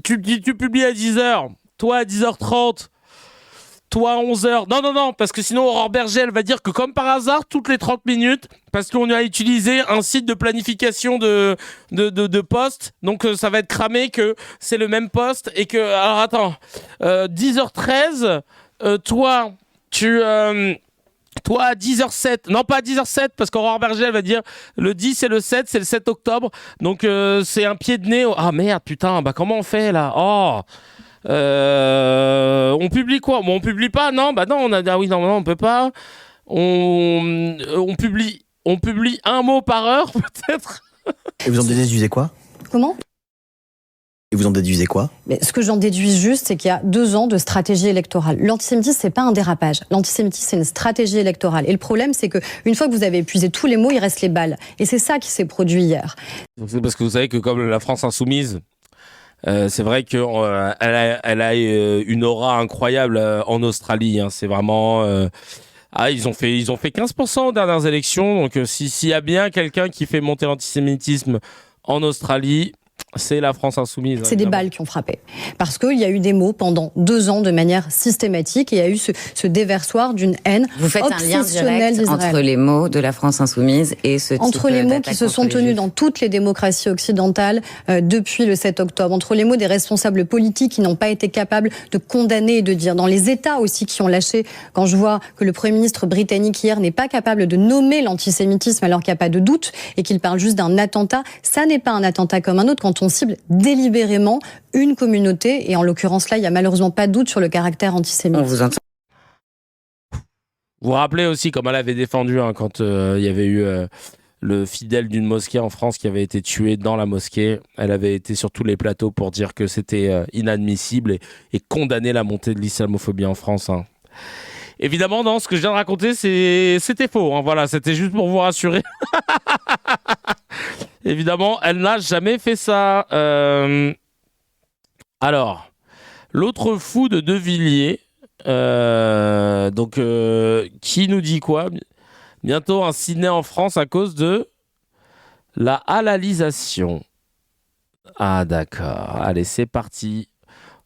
tu publies à 10h. Toi, à 10h30. Toi, à 11h. Non, parce que sinon, Aurore Berger, elle va dire que comme par hasard, toutes les 30 minutes, parce qu'on a utilisé un site de planification de postes, donc ça va être cramé que c'est le même poste et que... Alors, attends. 10h13, toi, toi, à 10h07, non pas à 10h07, parce qu'Aurore Berger, elle va dire le 10 et le 7, c'est le 7 octobre, donc c'est un pied de nez. Ah merde, putain, comment on fait là? On publie quoi? On publie pas, non? Non, on a dit, oui, non, on peut pas. On publie un mot par heure, peut-être. Et vous en déduisez quoi? Comment? Et vous en déduisez quoi? Mais ce que j'en déduis juste, c'est qu'il y a 2 ans de stratégie électorale. L'antisémitisme, c'est pas un dérapage. L'antisémitisme, c'est une stratégie électorale. Et le problème, c'est que une fois que vous avez épuisé tous les mots, il reste les balles. Et c'est ça qui s'est produit hier. C'est parce que vous savez que comme la France insoumise, c'est vrai qu'elle a une aura incroyable en Australie. Hein. C'est vraiment... ils ont fait 15% aux dernières élections. Donc s'il y a bien quelqu'un qui fait monter l'antisémitisme en Australie... C'est la France insoumise. C'est des balles qui ont frappé. Parce qu'il y a eu des mots pendant 2 ans de manière systématique et il y a eu ce déversoir d'une haine obsessionnelle d'Israël. Vous faites un lien direct entre les mots de la France insoumise et ce type d'attaque entre les mots qui se sont tenus dans toutes les démocraties occidentales depuis le 7 octobre. Entre les mots des responsables politiques qui n'ont pas été capables de condamner et de dire. Dans les États aussi qui ont lâché. Quand je vois que le Premier ministre britannique hier n'est pas capable de nommer l'antisémitisme alors qu'il n'y a pas de doute et qu'il parle juste d'un attentat, ça n'est pas un attentat comme un autre. Quand on cible délibérément une communauté, et en l'occurrence là, il n'y a malheureusement pas de doute sur le caractère antisémite. Vous vous rappelez aussi comme elle avait défendu quand il y avait eu le fidèle d'une mosquée en France qui avait été tué dans la mosquée. Elle avait été sur tous les plateaux pour dire que c'était inadmissible et condamner la montée de l'islamophobie en France. Hein. Évidemment, non, ce que je viens de raconter, c'était faux. Hein, voilà, c'était juste pour vous rassurer. Évidemment, elle n'a jamais fait ça. Alors, l'autre fou de Devilliers, qui nous dit quoi? Bientôt un Sydney en France à cause de la halalisation. Ah d'accord, allez c'est parti.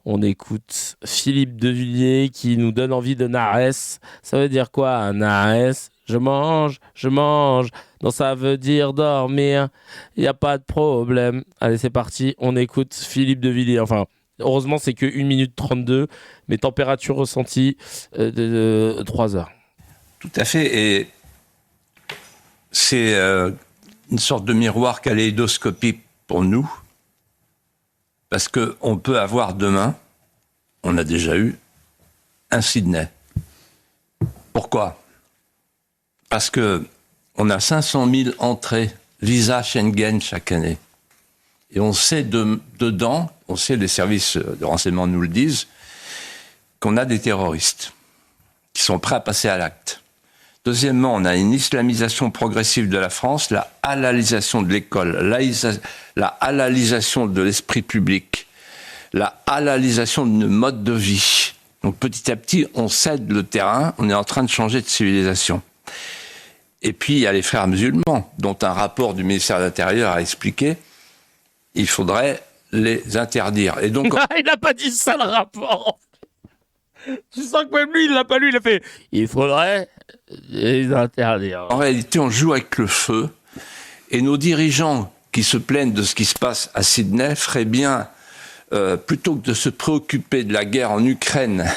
On écoute Philippe Devilliers qui nous donne envie de Nares. Ça veut dire quoi, Nares? Je mange. Non, ça veut dire dormir. Il n'y a pas de problème. Allez, c'est parti. On écoute Philippe Devilliers. Enfin, heureusement, c'est que 1 minute 32. Mais température ressentie de 3 heures. Tout à fait. Et c'est une sorte de miroir kaléidoscopique pour nous. Parce qu'on peut avoir demain, on a déjà eu, un Sydney. Pourquoi ? Parce qu'on a 500 000 entrées visas Schengen chaque année. Et on sait dedans, on sait, les services de renseignement nous le disent, qu'on a des terroristes qui sont prêts à passer à l'acte. Deuxièmement, on a une islamisation progressive de la France, la halalisation de l'école, la halalisation de l'esprit public, la halalisation de mode de vie. Donc petit à petit, on cède le terrain, on est en train de changer de civilisation. Et puis, il y a les frères musulmans, dont un rapport du ministère de l'Intérieur a expliqué, il faudrait les interdire. Et donc, il n'a pas dit ça, le rapport. Je sens que même lui, il l'a pas lu, il a fait « Il faudrait les interdire ». En réalité, on joue avec le feu, et nos dirigeants qui se plaignent de ce qui se passe à Sydney feraient bien, plutôt que de se préoccuper de la guerre en Ukraine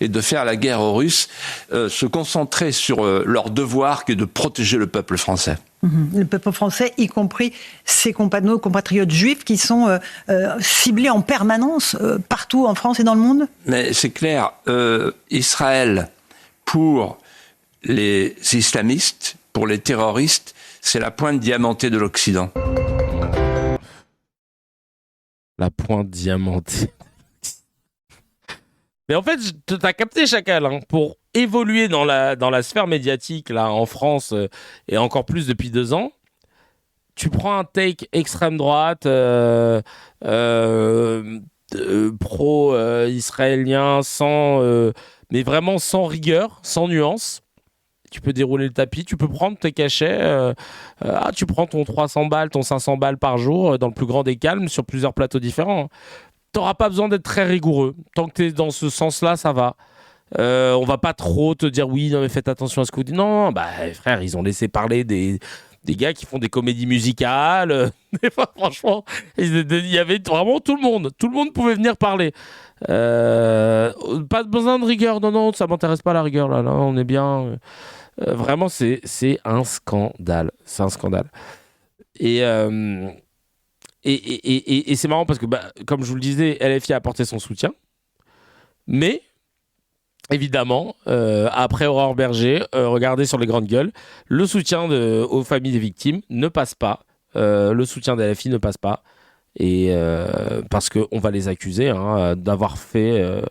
et de faire la guerre aux Russes, se concentrer sur leur devoir qui est de protéger le peuple français. Le peuple français, y compris ses compatriotes juifs qui sont ciblés en permanence partout en France et dans le monde. Mais c'est clair, Israël, pour les islamistes, pour les terroristes, c'est la pointe diamantée de l'Occident. La pointe diamantée. Mais en fait, t'as capté, Chacal, hein, pour évoluer dans la sphère médiatique là en France et encore plus depuis 2 ans, tu prends un take extrême droite, pro-israélien, mais vraiment sans rigueur, sans nuance. Tu peux dérouler le tapis, tu peux prendre tes cachets, tu prends ton 300 balles, ton 500 balles par jour dans le plus grand des calmes sur plusieurs plateaux différents. T'auras pas besoin d'être très rigoureux. Tant que t'es dans ce sens-là, ça va. On va pas trop te dire oui, non mais faites attention à ce que vous dites. Non, bah frère, ils ont laissé parler des gars qui font des comédies musicales. Des fois, franchement, il y avait vraiment tout le monde. Tout le monde pouvait venir parler. Pas besoin de rigueur. Non, ça m'intéresse pas la rigueur. Là, on est bien. Vraiment, c'est un scandale. C'est un scandale. Et c'est marrant parce que, comme je vous le disais, LFI a apporté son soutien. Mais, évidemment, après Aurore Berger, regardez sur les grandes gueules, le soutien aux familles des victimes ne passe pas. Le soutien de LFI ne passe pas. Et parce qu'on va les accuser d'avoir fait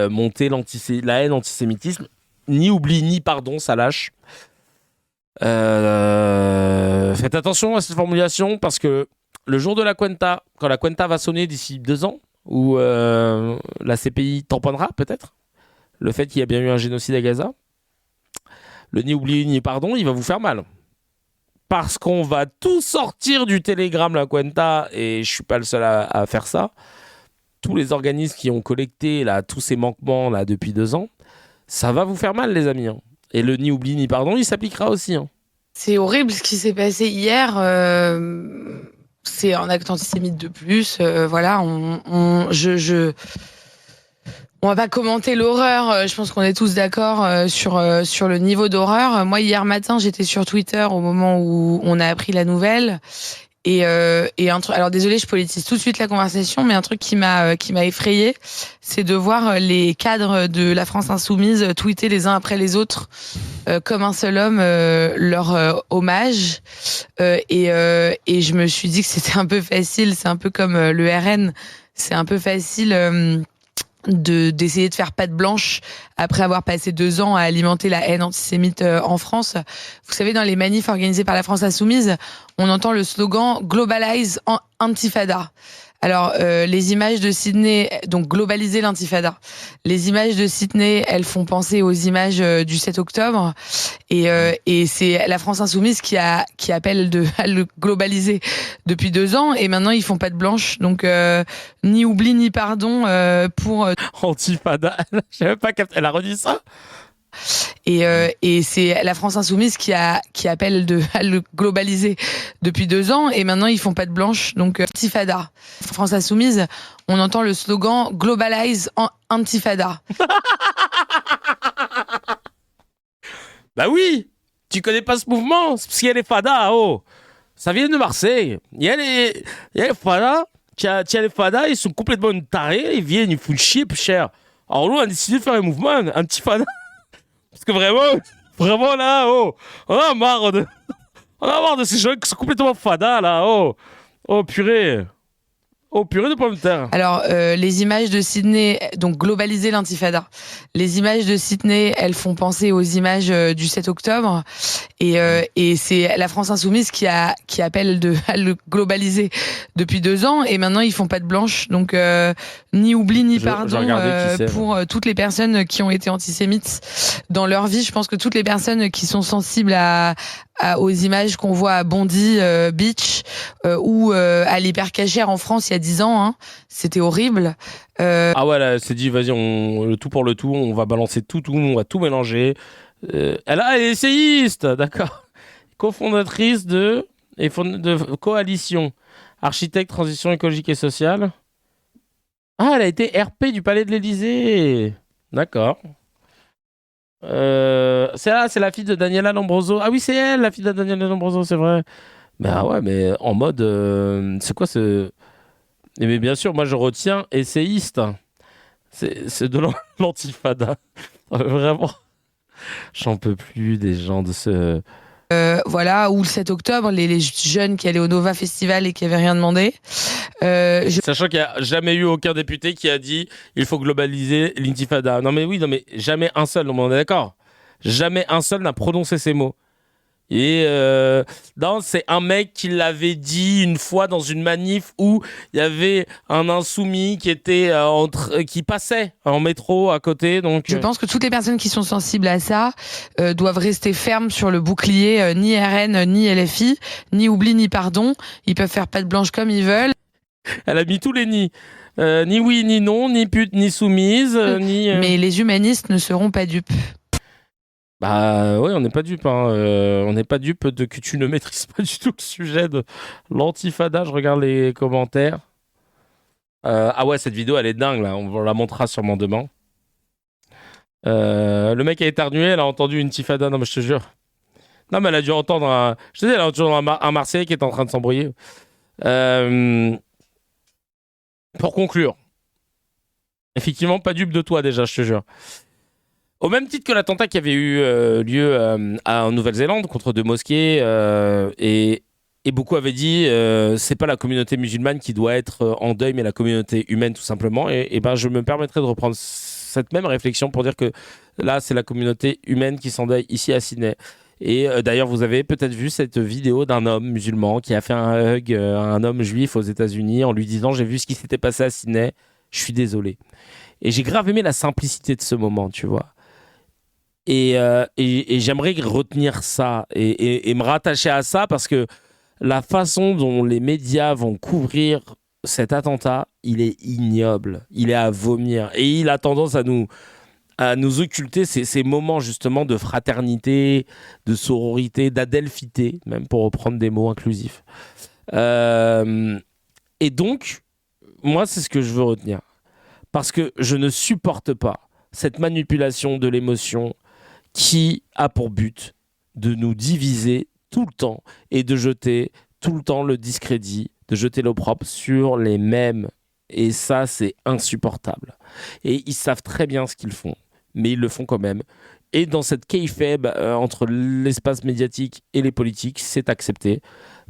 monter la haine, l'antisémitisme. Ni oubli, ni pardon, ça lâche. Faites attention à cette formulation parce que le jour de la Cuenta, quand la Cuenta va sonner d'ici 2 ans, où la CPI tamponnera peut-être le fait qu'il y a bien eu un génocide à Gaza, le ni oubli ni pardon, il va vous faire mal. Parce qu'on va tout sortir du télégramme la Cuenta, et je suis pas le seul à faire ça. Tous les organismes qui ont collecté là, tous ces manquements là, depuis 2 ans, ça va vous faire mal les amis. Hein. Et le ni oubli ni pardon, il s'appliquera aussi. Hein. C'est horrible ce qui s'est passé hier. C'est un acte antisémite de plus. Voilà, on va pas commenter l'horreur. Je pense qu'on est tous d'accord sur le niveau d'horreur. Moi, hier matin, j'étais sur Twitter au moment où on a appris la nouvelle. Et alors désolé, je politise tout de suite la conversation, mais un truc qui m'a effrayée, c'est de voir les cadres de la France Insoumise tweeter les uns après les autres comme un seul homme leur hommage. Et je me suis dit que c'était un peu facile. C'est un peu comme le RN. C'est un peu facile. D'essayer de faire patte blanche après avoir passé 2 ans à alimenter la haine antisémite en France. Vous savez, dans les manifs organisés par la France Insoumise, on entend le slogan « Globalize Antifada ». Alors, les images de Sydney, donc globaliser l'intifada. Les images de Sydney, elles font penser aux images du 7 octobre. Et c'est la France Insoumise qui appelle à le globaliser depuis 2 ans. Et maintenant, ils font patte blanche. Donc, ni oubli, ni pardon pour... Antifada, je savais pas qu'elle a redit ça. Et c'est la France Insoumise qui appelle à le globaliser depuis 2 ans, et maintenant ils font patte blanche, donc Antifada. France Insoumise, on entend le slogan Globalize Antifada. Bah oui, tu connais pas ce mouvement, c'est parce qu'il y a les Fada, oh. Ça vient de Marseille. Il y a les Fada, tu as les Fada, ils sont complètement tarés, ils viennent, ils foutent chier plus cher. Alors nous, on a décidé de faire un mouvement Antifada. Parce que vraiment là, oh, on a marre On a marre de ces gens qui sont complètement fada, là. Oh, purée. Oh, purée de pommes de terre. Alors, les images de Sydney, donc globaliser l'intifada. Les images de Sydney, elles font penser aux images du 7 octobre. Et c'est la France Insoumise qui appelle à le globaliser depuis 2 ans. Et maintenant, ils font patte blanche. Donc, ni oubli, ni pardon pour toutes les personnes qui ont été antisémites dans leur vie. Je pense que toutes les personnes qui sont sensibles aux images qu'on voit à Bondy Beach ou à l'Hypercachère en France il y a 10 ans, hein. C'était horrible. Ah ouais, là, c'est dit, vas-y, le tout pour le tout, on va balancer tout, on va tout mélanger. Elle est essayiste, d'accord. Cofondatrice de Coalition, architecte transition écologique et sociale. Ah, elle a été RP du Palais de l'Élysée. D'accord. C'est la fille de Daniela Lombroso. Ah oui, c'est elle, la fille de Daniela Lombroso, c'est vrai. Mais ah ouais, mais en mode... c'est quoi ce... Mais bien sûr, moi je retiens essayiste. C'est de l'antifada. Vraiment. J'en peux plus des gens de ce... Voilà, ou le 7 octobre, les jeunes qui allaient au Nova Festival et qui n'avaient rien demandé. Sachant qu'il n'y a jamais eu aucun député qui a dit il faut globaliser l'intifada. Non mais jamais un seul, on est d'accord. Jamais un seul n'a prononcé ces mots. Et non, c'est un mec qui l'avait dit une fois dans une manif où il y avait un insoumis qui était qui passait en métro à côté. Donc je pense que toutes les personnes qui sont sensibles à ça doivent rester fermes sur le bouclier, ni RN, ni LFI, ni oubli, ni pardon. Ils peuvent faire patte blanche comme ils veulent. Elle a mis tous les nids. Ni oui, ni non, ni pute, ni soumise, ni... Mais les humanistes ne seront pas dupes. Bah oui, on n'est pas dupes. Hein. On n'est pas dupes de que tu ne maîtrises pas du tout le sujet de l'antifada. Je regarde les commentaires. Ah ouais, cette vidéo, elle est dingue, là. On la montrera sûrement demain. Le mec a éternué, elle a entendu une tifada. Non, mais je te jure. Non, mais elle a dû entendre je te dis, elle a entendu un Marseillais qui est en train de s'embrouiller. Pour conclure. Effectivement, pas dupe de toi, déjà, je te jure. Au même titre que l'attentat qui avait eu lieu en Nouvelle-Zélande contre 2 mosquées, et beaucoup avaient dit c'est pas la communauté musulmane qui doit être en deuil, mais la communauté humaine tout simplement. Et ben je me permettrai de reprendre cette même réflexion pour dire que là c'est la communauté humaine qui s'endeuille ici à Sydney. Et d'ailleurs vous avez peut-être vu cette vidéo d'un homme musulman qui a fait un hug à un homme juif aux États-Unis en lui disant j'ai vu ce qui s'était passé à Sydney, je suis désolé. Et j'ai grave aimé la simplicité de ce moment, tu vois. Et j'aimerais retenir ça et me rattacher à ça parce que la façon dont les médias vont couvrir cet attentat, il est ignoble, il est à vomir et il a tendance à nous occulter ces moments justement de fraternité, de sororité, d'adelphité, même pour reprendre des mots inclusifs. Et donc, moi, c'est ce que je veux retenir parce que je ne supporte pas cette manipulation de l'émotion qui a pour but de nous diviser tout le temps et de jeter tout le temps le discrédit, de jeter l'opprobre sur les mêmes. Et ça, c'est insupportable. Et ils savent très bien ce qu'ils font, mais ils le font quand même. Et dans cette kayfabe entre l'espace médiatique et les politiques, c'est accepté.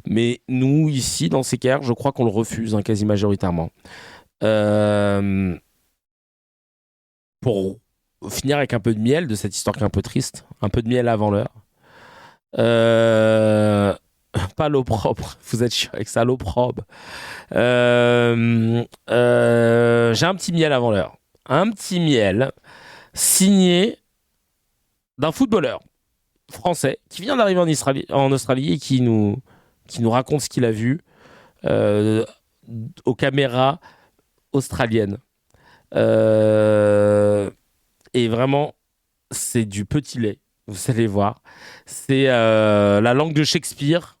Mais nous, ici, dans ces cas, je crois qu'on le refuse quasi majoritairement. Pour finir avec un peu de miel de cette histoire qui est un peu triste, un peu de miel avant l'heure. Pas l'opprobre, vous êtes chiant avec ça, l'opprobre. J'ai un petit miel avant l'heure. Un petit miel signé d'un footballeur français qui vient d'arriver en Australie et qui nous raconte ce qu'il a vu aux caméras australiennes. Et vraiment, c'est du petit lait, vous allez voir. C'est la langue de Shakespeare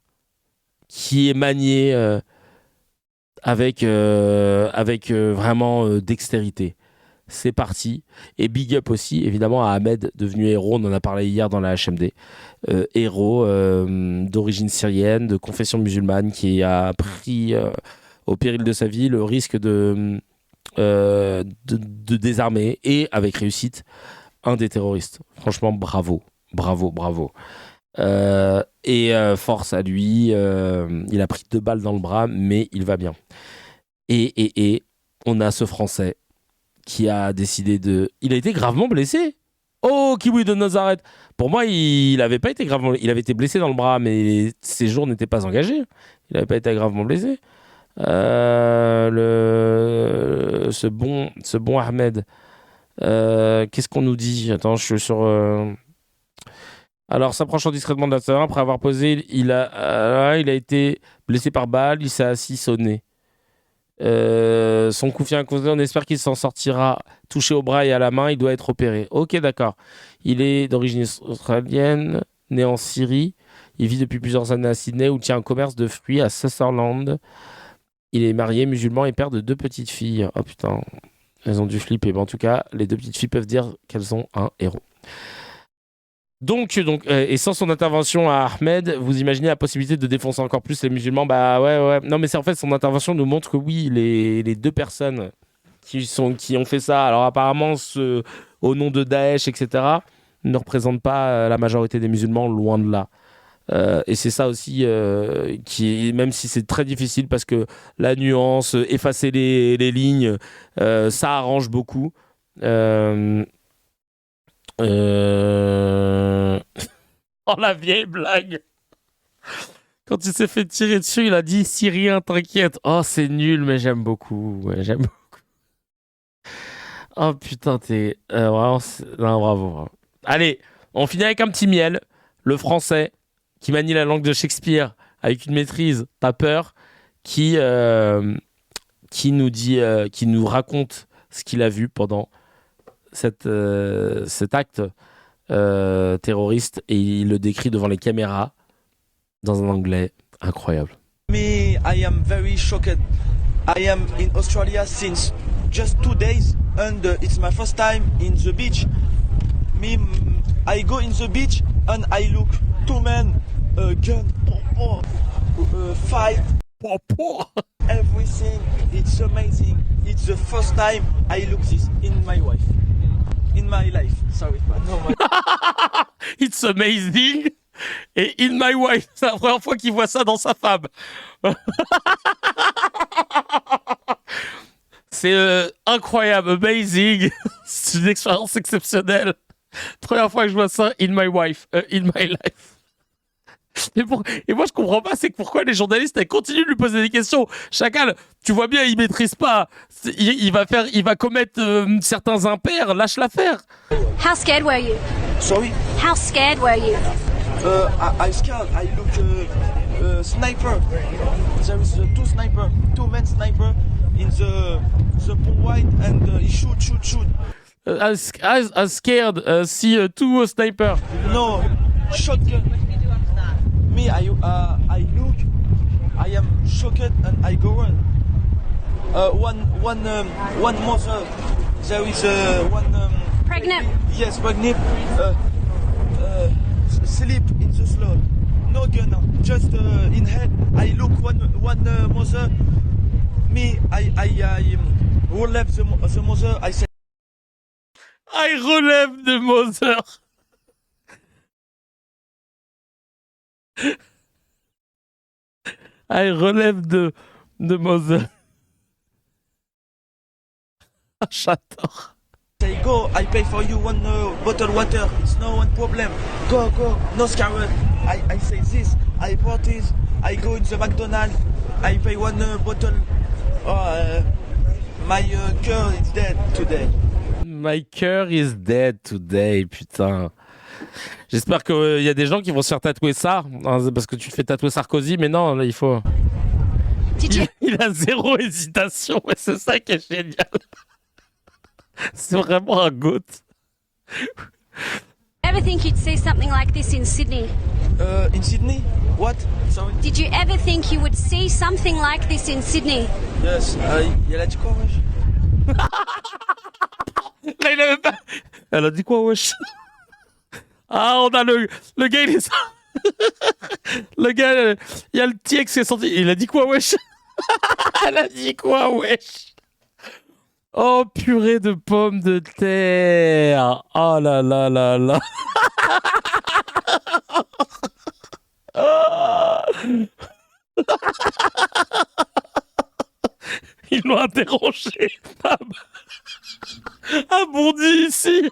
qui est maniée avec vraiment dextérité. C'est parti. Et big up aussi, évidemment, à Ahmed, devenu héros. On en a parlé hier dans la HMD. Héros d'origine syrienne, de confession musulmane, qui a pris au péril de sa vie le risque de désarmer et avec réussite un des terroristes. Franchement, bravo. Force à lui, il a pris 2 balles dans le bras, mais il va bien. Et on a ce Français qui a décidé de... Il a été gravement blessé. Oh, Kiwi de Nazareth. Pour moi, il n'avait pas été gravement... Il avait été blessé dans le bras, mais ses jours n'étaient pas engagés. Il n'avait pas été gravement blessé. Ce bon Ahmed. Qu'est-ce qu'on nous dit? Attends, je suis sur... Alors, s'approchant discrètement de la terrain, après avoir posé, il a été blessé par balle, il s'est assis, sonné. Son coup vient à causer, on espère qu'il s'en sortira. Touché au bras et à la main, il doit être opéré. Ok, d'accord. Il est d'origine australienne, né en Syrie. Il vit depuis plusieurs années à Sydney où tient un commerce de fruits à Sutherland. Il est marié, musulman et père de 2 petites filles. Oh putain, elles ont dû flipper. Mais en tout cas, les 2 petites filles peuvent dire qu'elles ont un héros. Donc, et sans son intervention à Ahmed, vous imaginez la possibilité de défoncer encore plus les musulmans? Bah ouais. Non, mais c'est en fait son intervention nous montre que oui, les 2 personnes qui ont fait ça, alors apparemment au nom de Daesh, etc., ne représentent pas la majorité des musulmans, loin de là. Et c'est ça aussi même si c'est très difficile parce que la nuance, effacer les lignes, ça arrange beaucoup. Oh, la vieille blague. Quand il s'est fait tirer dessus, il a dit Syrien, t'inquiète. Oh, c'est nul, mais j'aime beaucoup. Ouais, j'aime beaucoup. Oh putain, t'es vraiment. Non, bravo. Allez, on finit avec un petit miel. Le Français qui manie la langue de Shakespeare avec une maîtrise, pas peur, qui nous raconte ce qu'il a vu pendant cet acte terroriste, et il le décrit devant les caméras dans un anglais incroyable. Me, I am very shocked. I am in Australia since just 2 days and it's my first time in the beach. I go in the beach and I look 2 men, gun, fight, everything. It's amazing. It's the first time I look this in my life. Sorry. No, It's amazing. Et in my wife, c'est la première fois qu'il voit ça dans sa femme. C'est incroyable, amazing. C'est une expérience exceptionnelle. Première fois que je vois ça, in my wife, in my life. Et moi je comprends pas, c'est pourquoi les journalistes continuent de lui poser des questions. Chacal, tu vois bien, il maîtrise pas. Il va commettre certains impairs. Lâche l'affaire. How scared were you? Sorry? How scared were you? I scared. I look sniper. There is 2 sniper, 2 men sniper in the pond white and he shoot. I scared. See 2 sniper. No, shotgun. Me, I look. I am shocked and I go run. One mother. There is one. Pregnant. Yes, pregnant. Sleep in the slow. No gun, just in head. I look one mother. Me, I relève the mother. I say. I relève the mother. I relève de mother. J'adore. Say go, I pay for you 1 bottle water. It's no one problem. Go, no scared. I say this. I bought this. I go in the McDonald's. I pay 1 bottle. My cœur is dead today. My cœur is dead today, putain. J'espère qu'il y a des gens qui vont se faire tatouer ça, hein, parce que tu te fais tatouer Sarkozy, mais non, là, il faut... Il a 0 hésitation, ouais, c'est ça qui est génial. C'est vraiment un goat. Ever think you'd see something like this in Sydney? In Sydney? What? Sorry? Did you ever think you would see something like this in Sydney? Yes, elle a dit quoi, wesh? Là, il avait pas... Elle a dit quoi, wesh? Ah, on a le gars, il est... Le gars, il y a le TX qui est sorti. Il a dit quoi, wesh? Elle a dit quoi, wesh? Oh, purée de pommes de terre. Oh là là là là. Ils l'ont interrogé à Bondy ici.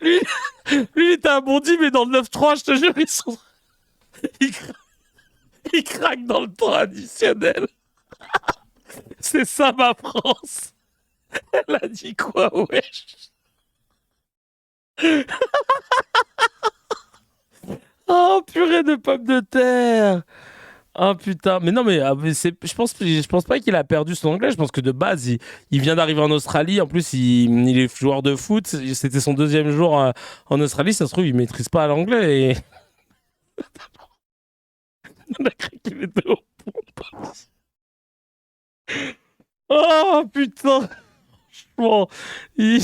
Lui, il était à Bondy, mais dans le 9-3, je te jure, il craque dans le temps additionnel. C'est ça ma France. Elle a dit quoi, wesh? Oh, purée de pommes de terre. Oh putain, mais non, mais je pense pas qu'il a perdu son anglais. Je pense que de base, il vient d'arriver en Australie. En plus, il est joueur de foot. C'était son 2e jour en Australie. Ça se trouve, il maîtrise pas l'anglais. Et... On a cru qu'il était au pompe. Oh putain. Franchement, il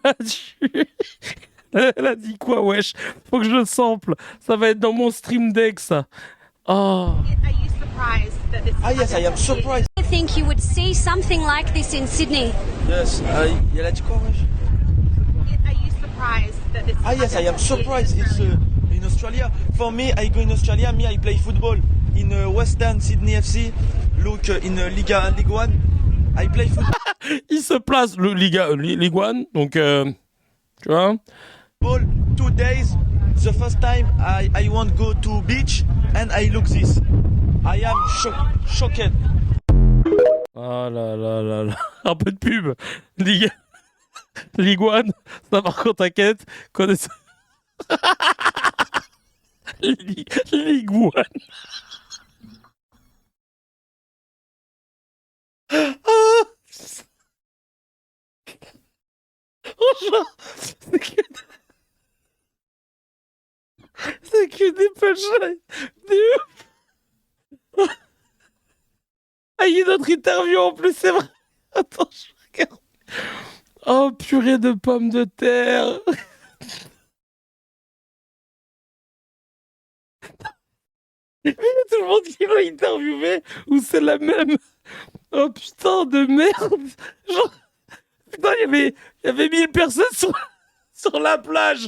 m'a tué. Elle a dit quoi, wesh? Faut que je le sample. Ça va être dans mon stream deck, ça. Oh. Are you surprised that this yes, I am surprised. I think you would see something like this in Sydney. Yes, elle a dit quoi, wesh? Are you surprised that this Yes, I am surprised. It's in Australia. For me, I go in Australia. Me, I play football in Western Sydney FC. Look, in League 1. I play football. Il se place le Ligue 1, donc tu vois. 2 days. The first time I want to go to beach and I look this. I am shocked. Oh là là là là. Un peu de pub. Ligue 1. Ça par contre, t'inquiète. Connaissez. Ligue 1. C'est que des punchlines de ouf. Ah, il y a notre interview en plus, c'est vrai. Attends, je regarde. Oh, purée de pommes de terre. Il y a tout le monde qui l'a interviewé ou c'est la même. Oh putain de merde. Genre, putain, il y avait 1000 personnes sur la plage.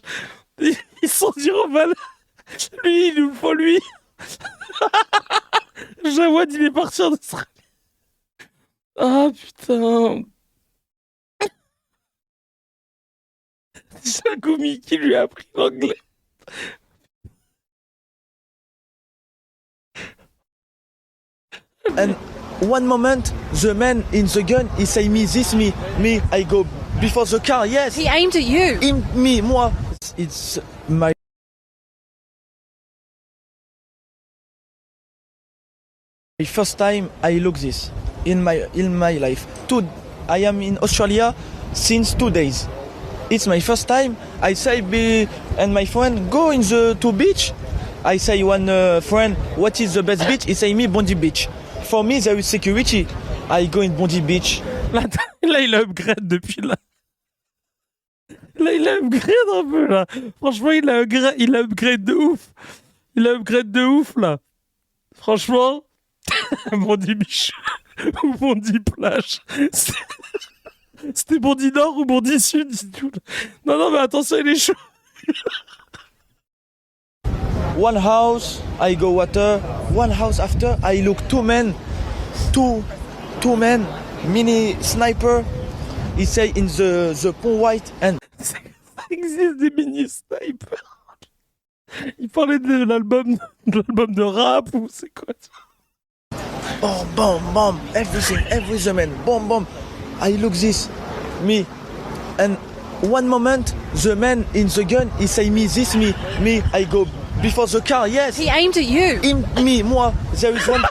Ils sont dit Roman, lui, il nous faut lui. Jawad, il est parti en Australie. Ah putain. C'est Goumi qui lui a appris l'anglais. And one moment, the man in the gun, he say me, I go before the car, yes. He aimed at you. Me, moi. It's my first time I look this in my life. I am in Australia since 2 days. It's my first time. I say and my friend go in the beach. I say one friend, what is the best beach? He say me Bondi Beach. For me there is security. I go in Bondi Beach. Là il a upgrade depuis là. Là, il a upgrade un peu, là. Franchement, il a upgrade de ouf. Il a upgrade de ouf, là. Franchement, Bondi Biche ou Bondi Plage. C'était Bondi Nord ou Bondi Sud, dis tout. Non, mais attention, il est chaud. One house, I go water. One house after, I look two men, mini sniper. He say in the pont white and. Ça existe des mini snipers. Il parlait de l'album de rap ou c'est quoi ça? Oh, bomb, everything, man, bomb. I look this, me, and one moment, the man in the gun, he say me, I go before the car, yes. He aimed at you. Moi, there is one.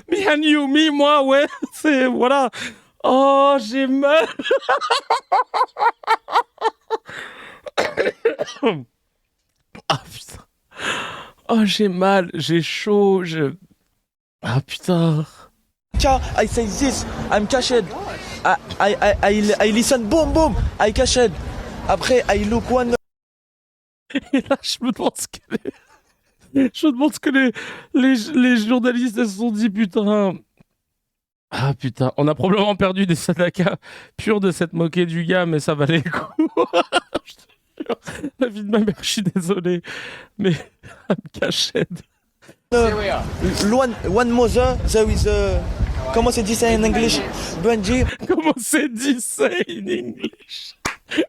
Me and you, moi, ouais, c'est, voilà. Oh, j'ai mal. Ah, putain. Oh, j'ai mal, j'ai chaud, Ah, putain. I say this, I'm cashed. I listen, boom, I cashed. Après, I look one. Et là, je me demande ce que les journalistes se sont dit, putain. Ah putain, on a probablement perdu des sadakas purs de cette moquée du gars, mais ça valait le coup. La vie de ma mère, je suis désolé. Mais I'm cached. One mother, there is a... Comment c'est dit ça en English? Bungie. Comment c'est dit ça en English?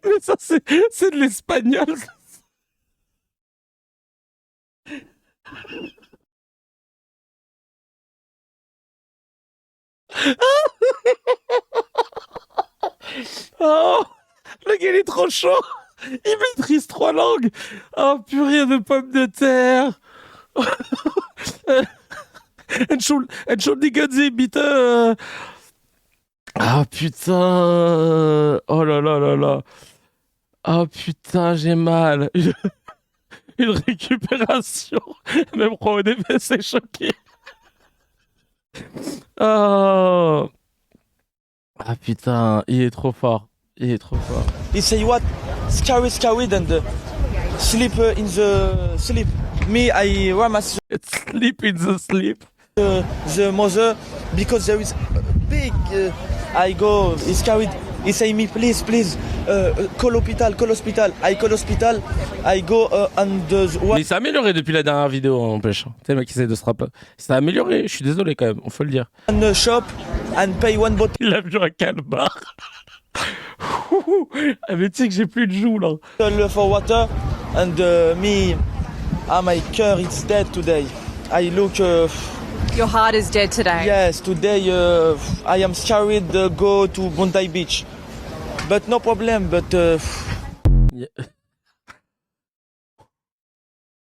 Mais ça, c'est de l'espagnol. Oh, le gars il est trop chaud. Il maîtrise 3 langues. Oh purée de pommes de terre. Entschuldigen bitte. Ah putain. Oh là là là là. Oh putain, j'ai mal. Une récupération. Même Pro DB s'est choqué. Oh. Ah putain, il est trop fort. Il est trop fort. He say what? Scary and sleep in the sleep. Me, I ramas. Sleep in the sleep. The mother, because there is big. I go. He's carried. He say me, please, call hospital. I call hospital. I go and the. Mais il s'est amélioré depuis la dernière vidéo, en empêche. Tu sais, le mec qui essaie de se rappeler. Il s'est amélioré. Je suis désolé quand même. On faut le dire. And shop and pay one bottle. Il a vu un calmar. Ah mais tu sais que j'ai plus de joues là. For water and me, my car is dead today. I look. Your heart is dead today. Yes, today I am scared to go to Bondi Beach, but no problem. But.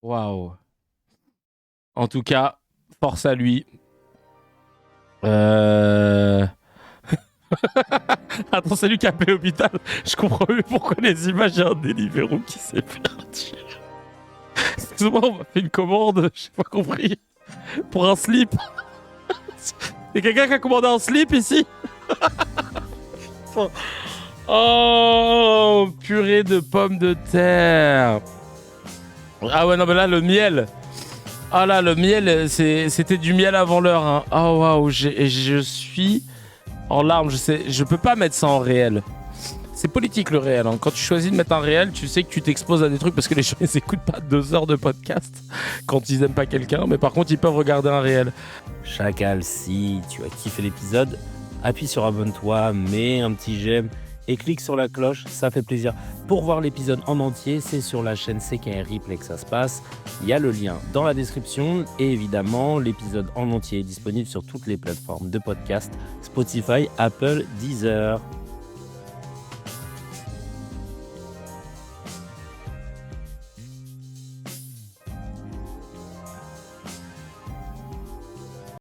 Waouh. En tout cas, force à lui. Attends, c'est lui qui a appelé l'hôpital. Je comprends mieux pourquoi les images, il y a un Deliveroo qui s'est perdu. Excuse-moi, on m'a fait une commande, j'ai pas compris. Pour un slip. Y'a quelqu'un qui a commandé un slip ici? Oh, purée de pommes de terre. Ah ouais, non mais là, le miel. Ah là, le miel, c'était du miel avant l'heure. Hein. Oh waouh, je suis en larmes. Je peux pas mettre ça en réel. C'est politique le réel. Hein. Quand tu choisis de mettre un réel, tu sais que tu t'exposes à des trucs parce que les gens ils écoutent pas 2 heures de podcast quand ils aiment pas quelqu'un. Mais par contre, ils peuvent regarder un réel. Chacal, si tu as kiffé l'épisode, appuie sur abonne-toi, mets un petit j'aime et clique sur la cloche, ça fait plaisir. Pour voir l'épisode en entier, c'est sur la chaîne CKR Replay que ça se passe. Il y a le lien dans la description et évidemment, l'épisode en entier est disponible sur toutes les plateformes de podcast, Spotify, Apple, Deezer.